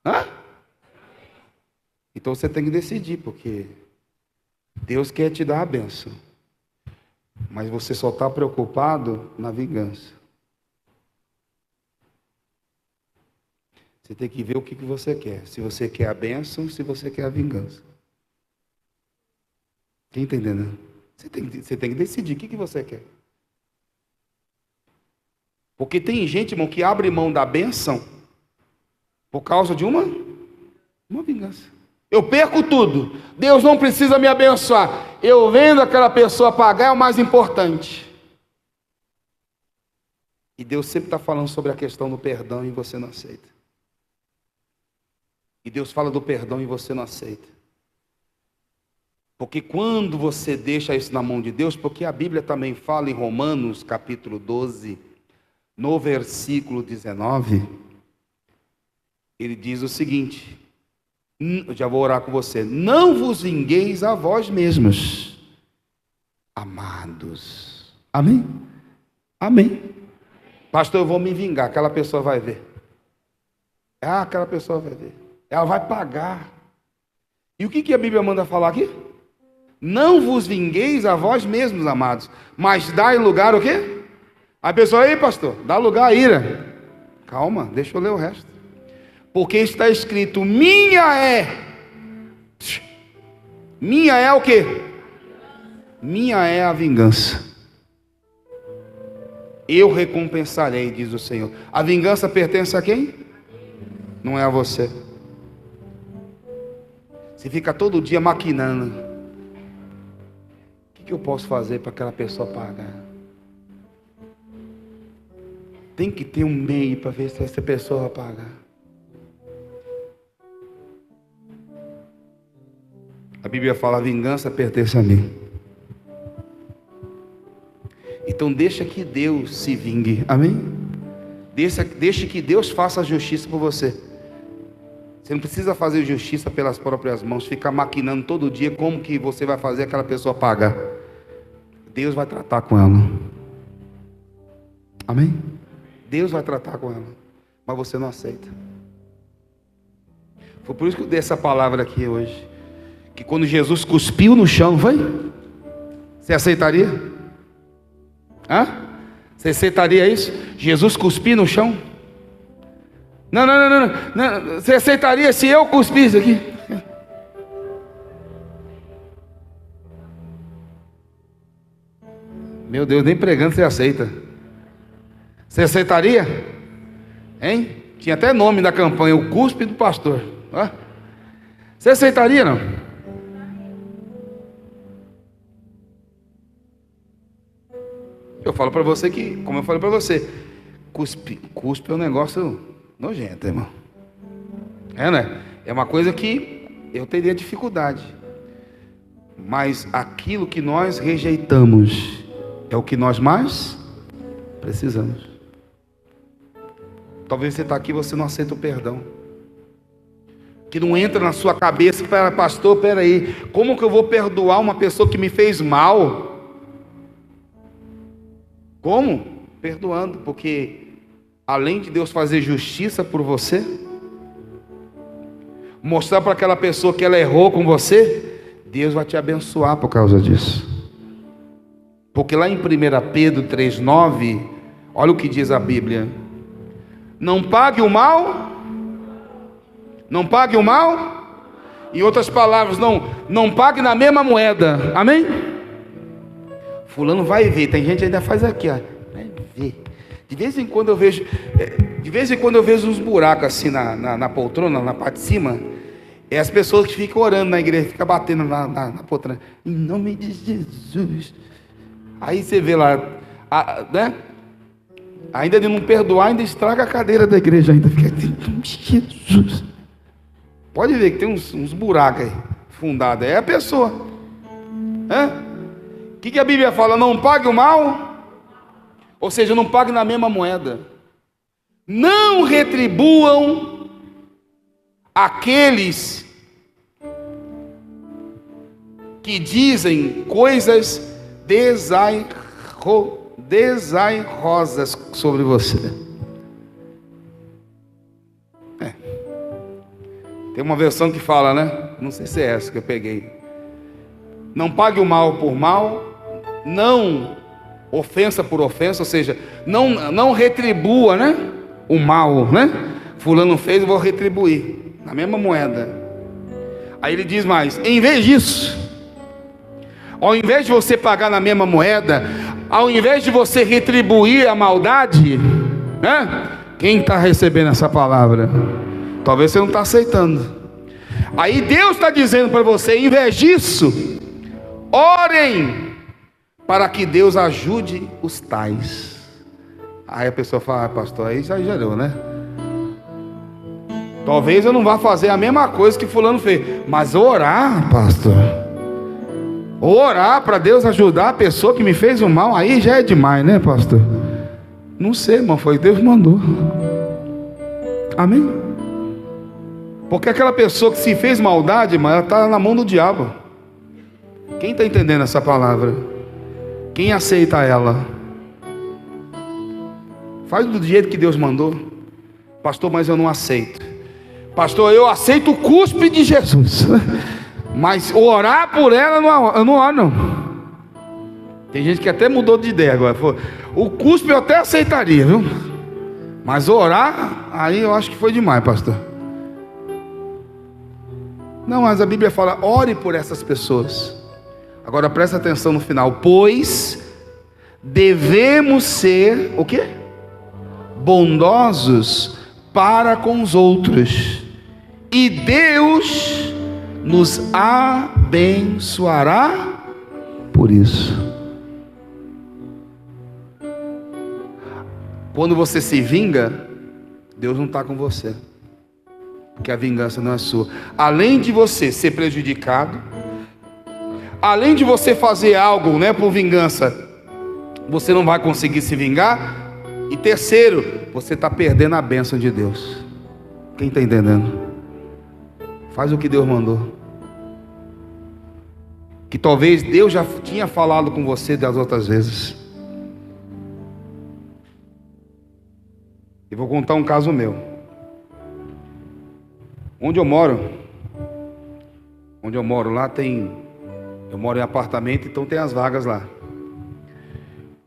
Speaker 7: Hã? Então você tem que decidir, porque Deus quer te dar a bênção. Mas você só está preocupado na vingança. Você tem que ver o que você quer. Se você quer a bênção, se você quer a vingança. Quem está entendendo? Você tem que decidir o que você quer. Porque tem gente, irmão, que abre mão da bênção por causa de uma vingança. Eu perco tudo. Deus não precisa me abençoar. Eu vendo aquela pessoa pagar é o mais importante. E Deus sempre está falando sobre a questão do perdão e você não aceita. E Deus fala do perdão e você não aceita. Porque quando você deixa isso na mão de Deus, porque a Bíblia também fala em Romanos capítulo 12, no versículo 19, ele diz o seguinte, já vou orar com você, não vos vingueis a vós mesmos, amados. Amém? Amém. Pastor, eu vou me vingar, aquela pessoa vai ver. Aquela pessoa vai ver. Ela vai pagar. E o que a Bíblia manda falar aqui? Não vos vingueis a vós mesmos, amados, mas dai lugar o quê? A pessoa, aí pastor, dá lugar à ira. Calma, deixa eu ler o resto. Porque está escrito, minha é o quê? Minha é a vingança. Eu recompensarei, diz o Senhor. A vingança pertence a quem? Não é a você. Você fica todo dia maquinando. O que eu posso fazer para aquela pessoa pagar? Tem que ter um meio para ver se essa pessoa vai pagar. A Bíblia fala: a vingança pertence a mim. Então deixa que Deus se vingue, amém? Deixa que Deus faça a justiça por você. Você não precisa fazer justiça pelas próprias mãos, ficar maquinando todo dia como que você vai fazer aquela pessoa pagar. Deus vai tratar com ela, amém? Deus vai tratar com ela, mas você não aceita. Foi por isso que eu dei essa palavra aqui hoje, que quando Jesus cuspiu no chão, não foi? Você aceitaria? Hã? Você aceitaria isso? Jesus cuspir no chão? Não. Você aceitaria se eu cuspisse aqui? Meu Deus, nem pregando você aceita. Você aceitaria? Hein? Tinha até nome da campanha: o cuspe do pastor. Hã? Você aceitaria, não? Eu falo para você que, como eu falei para você, cuspe é um negócio nojento, irmão. Né? É uma coisa que eu teria dificuldade. Mas aquilo que nós rejeitamos é o que nós mais precisamos. Talvez você está aqui e você não aceita o perdão. Que não entra na sua cabeça: pastor, peraí, como que eu vou perdoar uma pessoa que me fez mal? Como? Perdoando, porque além de Deus fazer justiça por você, mostrar para aquela pessoa que ela errou com você, Deus vai te abençoar por causa disso. Porque lá em 1 Pedro 3,9, olha o que diz a Bíblia: não pague o mal, não pague o mal, em outras palavras, não pague na mesma moeda, amém? Fulano vai ver, tem gente que ainda faz aqui, ó, vai ver. De vez em quando eu vejo uns buracos assim na poltrona, na parte de cima. É as pessoas que ficam orando na igreja, ficam batendo na poltrona, em nome de Jesus. Aí você vê lá, né? Ainda de não perdoar, ainda estraga a cadeira da igreja, ainda fica Jesus. Pode ver que tem uns buracos aí, fundados. É a pessoa. O que a Bíblia fala? Não pague o mal, ou seja, não pague na mesma moeda. Não retribuam aqueles que dizem coisas desairosas sobre você. Tem uma versão que fala, né? Não sei se é essa que eu peguei. Não pague o mal por mal, não ofensa por ofensa, ou seja, não retribua, né? O mal, né? Fulano fez, eu vou retribuir na mesma moeda. Aí ele diz mais: em vez disso, ao invés de você pagar na mesma moeda, ao invés de você retribuir a maldade, né? Quem está recebendo essa palavra? Talvez você não está aceitando. Aí Deus está dizendo para você: em vez disso, orem para que Deus ajude os tais. Aí a pessoa fala: pastor, aí já exagerou, né? Talvez eu não vá fazer a mesma coisa que fulano fez, mas orar, pastor, orar para Deus ajudar a pessoa que me fez o mal, aí já é demais, né, pastor? Não sei, irmão, foi Deus que mandou. Amém? Porque aquela pessoa que se fez maldade, mas ela está na mão do diabo. Quem está entendendo essa palavra? Quem aceita ela? Faz do jeito que Deus mandou. Pastor, mas eu não aceito. Pastor, eu aceito o cuspe de Jesus, mas orar por ela, eu não oro não. Tem gente que até mudou de ideia agora. O cuspe eu até aceitaria, viu? Mas orar, aí eu acho que foi demais, pastor. Não, mas a Bíblia fala: ore por essas pessoas. Agora presta atenção no final: pois devemos ser o quê? Bondosos para com os outros, e Deus nos abençoará por isso. Quando você se vinga, Deus não está com você, porque a vingança não é sua. Além de você ser prejudicado, além de você fazer algo, né, por vingança, você não vai conseguir se vingar. E terceiro, você está perdendo a bênção de Deus. Quem está entendendo? Faz o que Deus mandou. Que talvez Deus já tinha falado com você das outras vezes. E vou contar um caso meu. Onde eu moro lá eu moro em apartamento, então tem as vagas lá.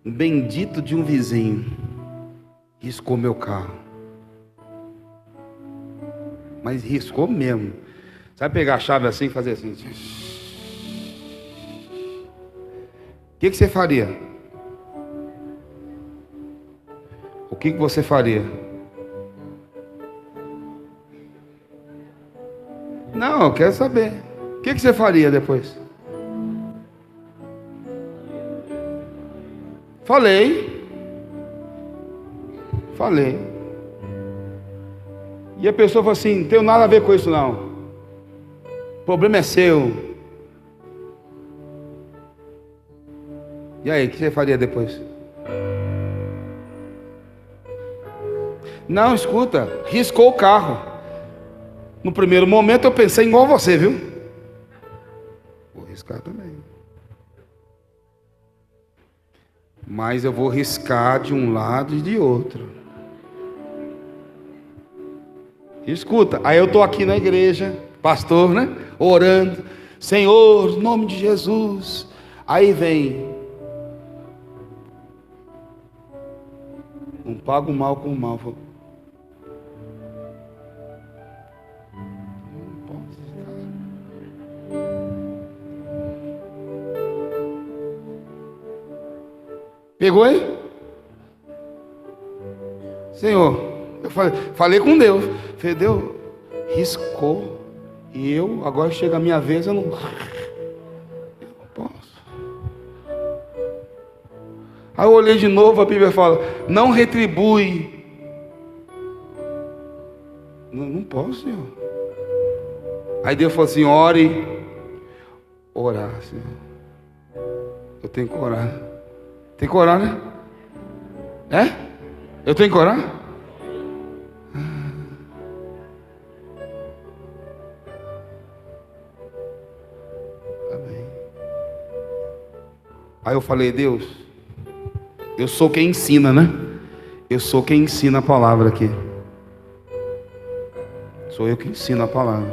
Speaker 7: Um bendito de um vizinho riscou meu carro. Mas riscou mesmo. Sabe pegar a chave assim e fazer assim? O que você faria? O que você faria? Não, eu quero saber. O que você faria depois? Falei. E a pessoa falou assim: não tenho nada a ver com isso não. O problema é seu. E aí, o que você faria depois? Não, escuta, riscou o carro. No primeiro momento eu pensei igual você, viu? Vou riscar também. Mas eu vou riscar de um lado e de outro. Escuta, aí eu estou aqui na igreja, pastor, né? Orando, Senhor, em nome de Jesus. Aí vem, não pago o mal com o mal. Pegou aí? Senhor, eu falei com Deus. Falei, Deus, riscou. E eu, agora chega a minha vez, eu não posso. Aí eu olhei de novo, a Bíblia fala, não retribui. Não posso, Senhor. Aí Deus falou assim, orar, Senhor. Eu tenho que orar. Tem que orar, né? É? Eu tenho que orar? Amém. Aí eu falei, Deus, eu sou quem ensina, né? Eu sou quem ensina a palavra aqui. Sou eu que ensino a palavra.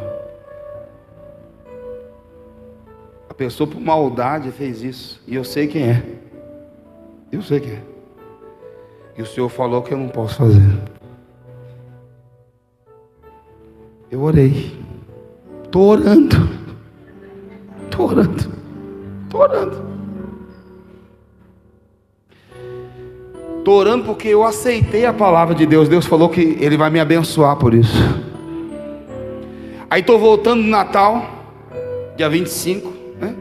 Speaker 7: A pessoa por maldade fez isso. E eu sei quem é. Eu sei quem é. E o Senhor falou que eu não posso fazer. Eu orei. Estou orando. Estou orando porque eu aceitei a palavra de Deus. Deus falou que Ele vai me abençoar por isso. Aí estou voltando no Natal, dia 25, né?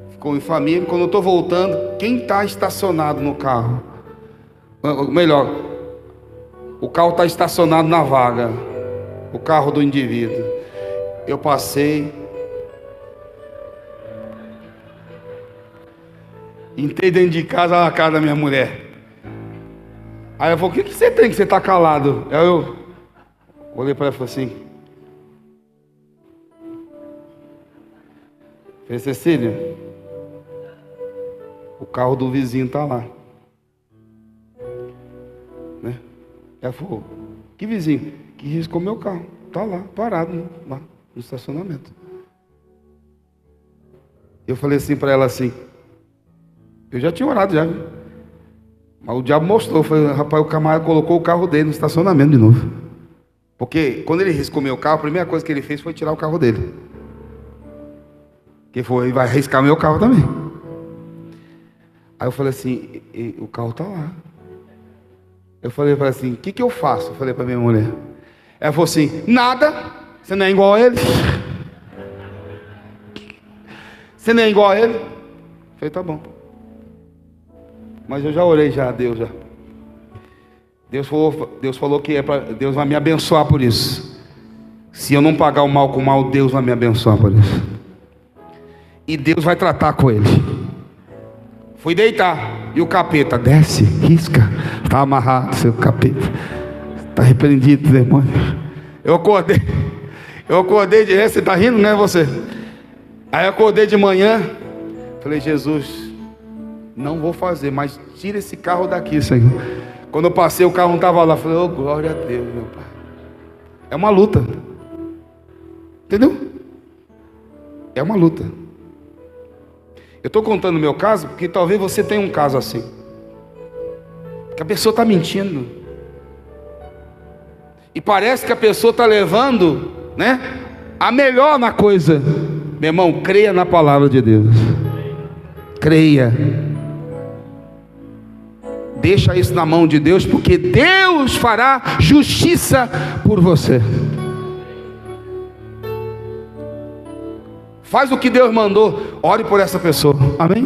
Speaker 7: Ficou em família. Quando eu estou voltando, quem está estacionado no carro? Melhor, o carro está estacionado na vaga. O carro do indivíduo. Eu passei. Entrei dentro de casa, na casa da minha mulher. Aí eu falei, o que você tem que você está calado? Aí eu olhei para ela e falei assim, falei, Cecília, o carro do vizinho está lá. Né? Ela falou, que vizinho? Que riscou meu carro. Está lá, parado, lá no estacionamento. Eu falei assim para ela assim, eu já tinha orado já. Mas o diabo mostrou, foi, rapaz, o camarada colocou o carro dele no estacionamento de novo. Porque quando ele riscou meu carro, a primeira coisa que ele fez foi tirar o carro dele. Que foi, vai riscar meu carro também. Aí eu falei assim, o carro está lá. Eu falei assim, o que eu faço? Eu falei para minha mulher. Ela falou assim, nada, você não é igual a ele. Você não é igual a ele? Eu falei, tá bom. Mas eu já orei já a Deus já. Deus falou que Deus vai me abençoar por isso. Se eu não pagar o mal com o mal, Deus vai me abençoar por isso. e Deus vai tratar com ele. Fui deitar, e o capeta, desce, risca, está amarrado, seu capeta, está repreendido, demônio. Eu acordei de você está rindo, né, você? Aí eu acordei de manhã, falei, Jesus, não vou fazer, mas tira esse carro daqui, Senhor. Quando eu passei, o carro não estava lá, falei, oh, glória a Deus, meu Pai. É uma luta, entendeu? É uma luta. Eu estou contando o meu caso, porque talvez você tenha um caso assim, que a pessoa está mentindo, e parece que a pessoa está levando, né, a melhor na coisa. Meu irmão, creia na palavra de Deus, creia, deixa isso na mão de Deus, porque Deus fará justiça por você. Faz o que Deus mandou, ore por essa pessoa, amém?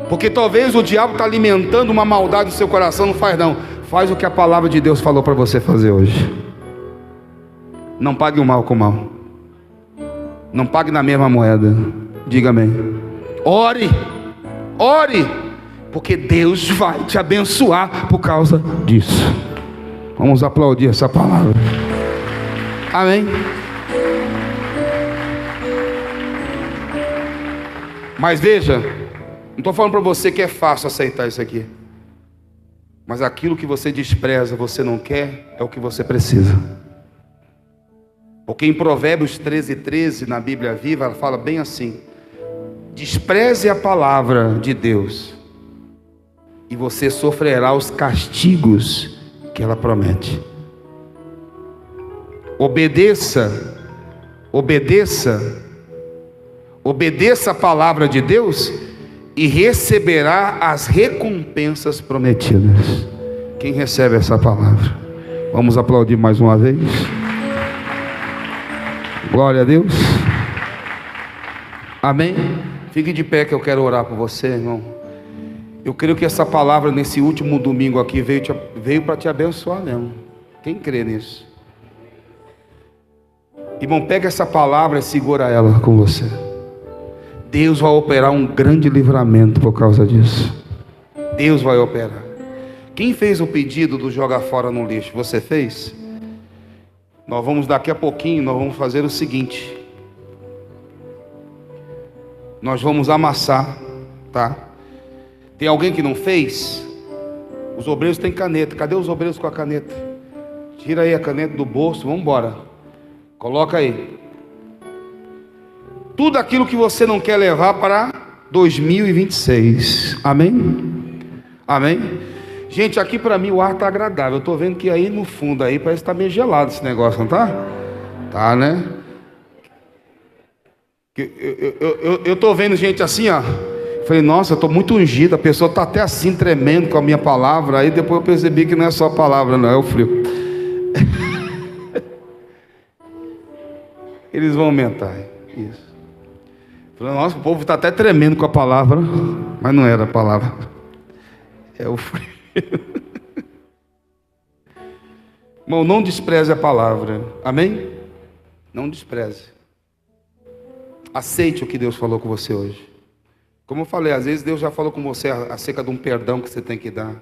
Speaker 7: Porque talvez o diabo está alimentando uma maldade no seu coração, não faz não. Faz o que a palavra de Deus falou para você fazer hoje. Não pague o mal com o mal. Não pague na mesma moeda. Diga amém. Ore, ore, porque Deus vai te abençoar por causa disso. Vamos aplaudir essa palavra. Amém. Mas veja, não estou falando para você que é fácil aceitar isso aqui. Mas aquilo que você despreza, você não quer, é o que você precisa. Porque em Provérbios 13:13, na Bíblia Viva, ela fala bem assim: despreze a palavra de Deus, e você sofrerá os castigos que ela promete. Obedeça, obedeça, obedeça a palavra de Deus e receberá as recompensas prometidas. Quem recebe essa palavra? Vamos aplaudir mais uma vez. Glória a Deus. Amém. Fique de pé que eu quero orar por você, irmão. Eu creio que essa palavra nesse último domingo aqui veio para te abençoar mesmo. Quem crê nisso? Irmão, pega essa palavra e segura ela com você. Deus vai operar um grande livramento por causa disso. Deus vai operar. Quem fez o pedido do jogar fora no lixo? Você fez? Nós vamos daqui a pouquinho, nós vamos fazer o seguinte. Nós vamos amassar, tá? Tem alguém que não fez? Os obreiros têm caneta. Cadê os obreiros com a caneta? Tira aí a caneta do bolso, vamos embora. Coloca aí. Tudo aquilo que você não quer levar para 2026. Amém? Amém? Gente, aqui para mim o ar está agradável. Eu estou vendo que aí no fundo aí parece que está meio gelado esse negócio, não tá? Tá, né? Eu estou vendo gente assim, ó. Falei, nossa, eu estou muito ungido. A pessoa está até assim, tremendo com a minha palavra. Aí depois eu percebi que não é só a palavra, não, é o frio. Eles vão aumentar. Isso. Falei, nossa, o povo está até tremendo com a palavra. Mas não era a palavra. É o frio. Irmão, não despreze a palavra. Amém? Não despreze. Aceite o que Deus falou com você hoje. Como eu falei, às vezes Deus já falou com você acerca de um perdão que você tem que dar,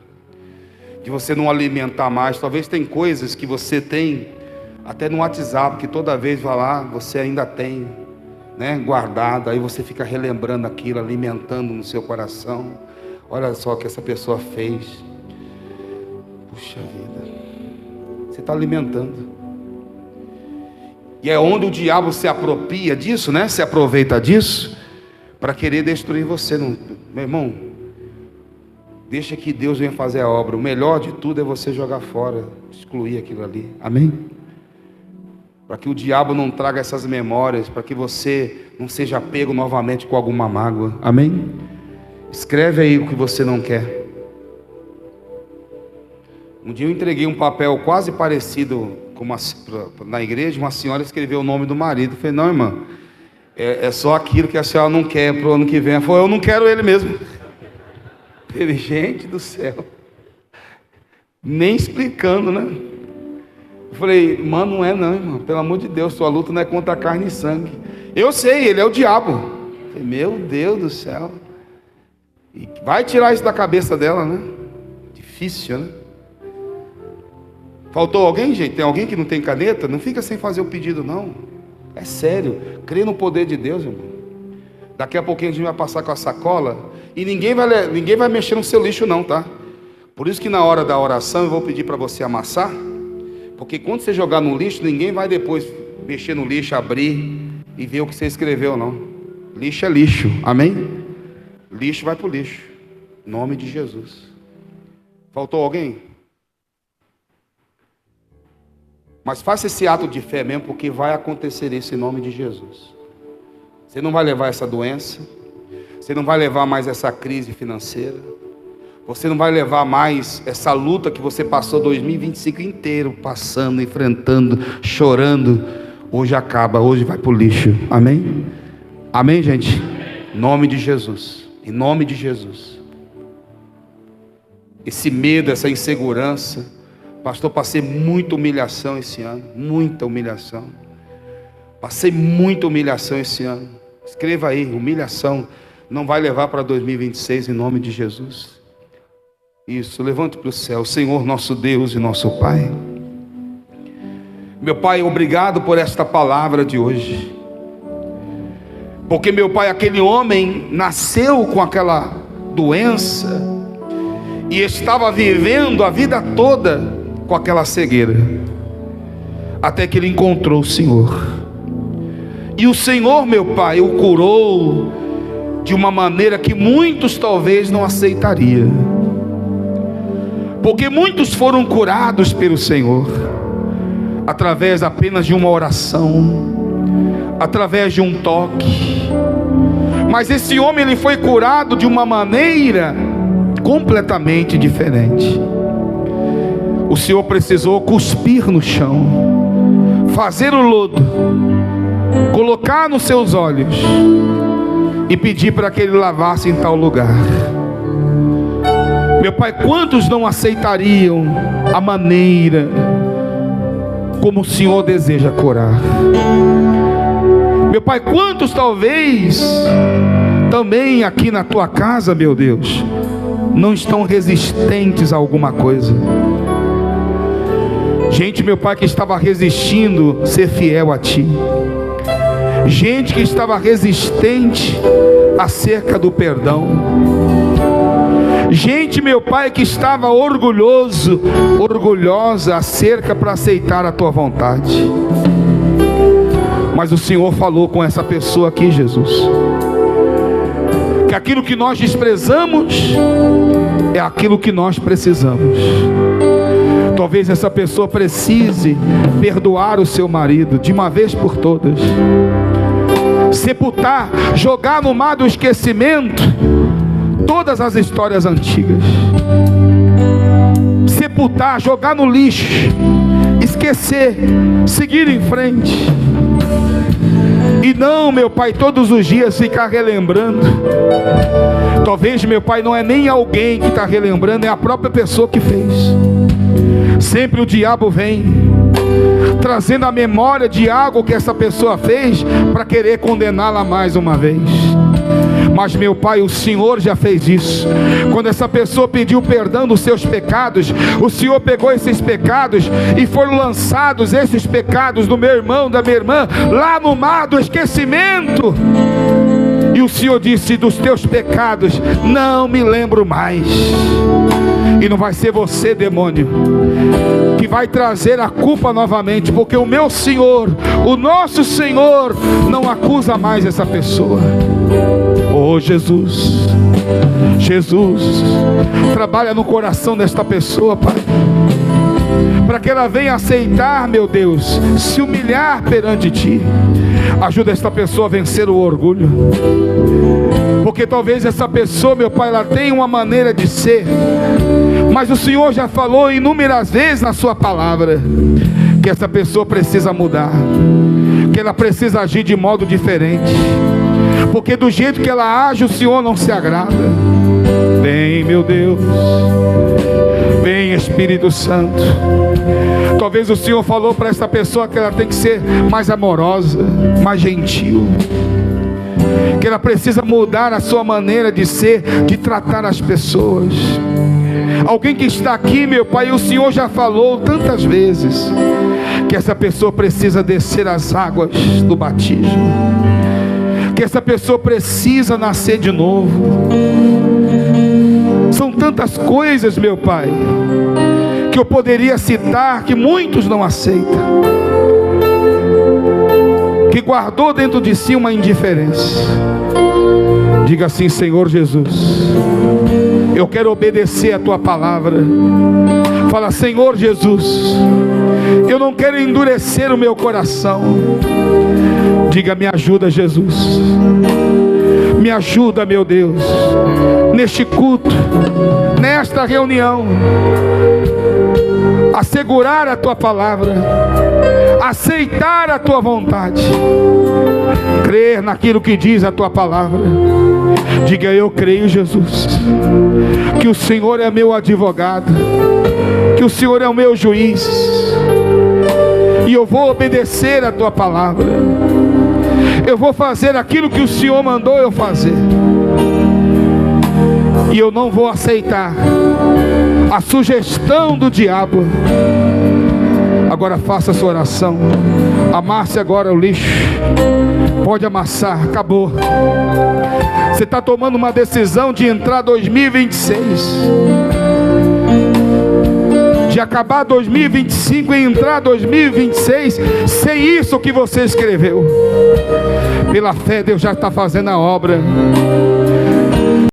Speaker 7: de você não alimentar mais. Talvez tem coisas que você tem até no WhatsApp, que toda vez vai lá, você ainda tem, né, guardado. Aí você fica relembrando aquilo, alimentando no seu coração. Olha só o que essa pessoa fez. Puxa vida, você está alimentando. E é onde o diabo se apropria disso, né? Se aproveita disso para querer destruir você. Não, meu irmão, deixa que Deus venha fazer a obra. O melhor de tudo é você jogar fora, excluir aquilo ali. Amém? Para que o diabo não traga essas memórias, para que você não seja pego novamente com alguma mágoa. Amém? Escreve aí o que você não quer. Um dia eu entreguei um papel quase parecido com na igreja. Uma senhora escreveu o nome do marido. Eu falei, não, irmã, é só aquilo que a senhora não quer para o ano que vem. Ela falou, eu não quero ele mesmo. Eu falei, gente do céu, nem explicando, né? Eu falei, irmã, não é não, irmã, pelo amor de Deus, sua luta não é contra carne e sangue. Eu sei, ele é o diabo. Eu Meu Deus do céu. E vai tirar isso da cabeça dela, né? Difícil, né? Faltou alguém, gente? Tem alguém que não tem caneta? Não fica sem fazer o pedido, não. É sério. Crê no poder de Deus, irmão. Daqui a pouquinho a gente vai passar com a sacola e ninguém vai mexer no seu lixo, não, tá? Por isso que na hora da oração eu vou pedir para você amassar, porque quando você jogar no lixo, ninguém vai depois mexer no lixo, abrir e ver o que você escreveu, não. Lixo é lixo, amém? Lixo vai para o lixo, em nome de Jesus. Faltou alguém? Mas faça esse ato de fé mesmo, porque vai acontecer isso em nome de Jesus. Você não vai levar essa doença, você não vai levar mais essa crise financeira, você não vai levar mais essa luta que você passou 2025 inteiro, passando, enfrentando, chorando. Hoje acaba, hoje vai para o lixo, amém? Amém, gente? Em nome de Jesus, em nome de Jesus. Esse medo, essa insegurança, pastor, passei muita humilhação esse ano, muita humilhação. Passei muita humilhação esse ano. Escreva aí, humilhação não vai levar para 2026 em nome de Jesus. Isso, levante para o céu, Senhor nosso Deus e nosso Pai. Meu Pai, obrigado por esta palavra de hoje. Porque, meu Pai, aquele homem nasceu com aquela doença e estava vivendo a vida toda com aquela cegueira, até que ele encontrou o Senhor. E o Senhor, meu Pai, o curou de uma maneira que muitos talvez não aceitariam, porque muitos foram curados pelo Senhor através apenas de uma oração, através de um toque. Mas esse homem, ele foi curado de uma maneira completamente diferente. O Senhor precisou cuspir no chão, fazer o lodo, colocar nos seus olhos e pedir para que ele lavasse em tal lugar. Meu Pai, quantos não aceitariam a maneira como o Senhor deseja curar? Meu Pai, quantos talvez também aqui na tua casa, meu Deus, não estão resistentes a alguma coisa? Gente, meu Pai, que estava resistindo ser fiel a Ti. Gente que estava resistente acerca do perdão. Gente, meu Pai, que estava orgulhosa acerca para aceitar a Tua vontade. Mas o Senhor falou com essa pessoa aqui, Jesus, que aquilo que nós desprezamos é aquilo que nós precisamos. Talvez essa pessoa precise perdoar o seu marido de uma vez por todas, sepultar, jogar no mar do esquecimento todas as histórias antigas, sepultar, jogar no lixo, esquecer, seguir em frente. E não, meu Pai, todos os dias ficar relembrando. Talvez, meu Pai, não é nem alguém que está relembrando, é a própria pessoa que fez. Sempre o diabo vem trazendo a memória de algo que essa pessoa fez para querer condená-la mais uma vez. Mas, meu Pai, o Senhor já fez isso. Quando essa pessoa pediu perdão dos seus pecados, o Senhor pegou esses pecados e foram lançados esses pecados do meu irmão, da minha irmã, lá no mar do esquecimento. E o Senhor disse: dos teus pecados não me lembro mais. E não vai ser você, demônio, que vai trazer a culpa novamente, porque o meu Senhor, o nosso Senhor, não acusa mais essa pessoa. Oh Jesus, Jesus, trabalha no coração desta pessoa, Pai, para que ela venha aceitar, meu Deus, se humilhar perante Ti. Ajuda esta pessoa a vencer o orgulho, porque talvez essa pessoa, meu Pai, ela tem uma maneira de ser, mas o Senhor já falou inúmeras vezes na sua palavra que essa pessoa precisa mudar, que ela precisa agir de modo diferente, porque do jeito que ela age, o Senhor não se agrada. Vem, meu Deus, vem, Espírito Santo. Talvez o Senhor falou para essa pessoa que ela tem que ser mais amorosa, mais gentil.
Speaker 5: que ela precisa mudar a sua maneira de ser, de tratar as pessoas. Alguém que está aqui, meu Pai, o Senhor já falou tantas vezes que essa pessoa precisa descer as águas do batismo, que essa pessoa precisa nascer de novo. São tantas coisas, meu Pai, que eu poderia citar, que muitos não aceitam, que guardou dentro de si uma indiferença. Diga assim: Senhor Jesus, eu quero obedecer a tua palavra. Fala: Senhor Jesus, eu não quero endurecer o meu coração. Diga: me ajuda, Jesus. Me ajuda, meu Deus, neste culto, nesta reunião, a segurar a tua palavra, aceitar a tua vontade, crer naquilo que diz a tua palavra. Diga: eu creio, Jesus, que o Senhor é meu advogado, que o Senhor é o meu juiz, e eu vou obedecer a tua palavra. Eu vou fazer aquilo que o Senhor mandou eu fazer, e eu não vou aceitar a sugestão do diabo. Agora faça a sua oração. Amasse agora o lixo. Pode amassar, acabou. Você está tomando uma decisão de entrar 2026, de acabar 2025 e entrar 2026 sem isso que você escreveu. Pela fé, Deus já está fazendo a obra.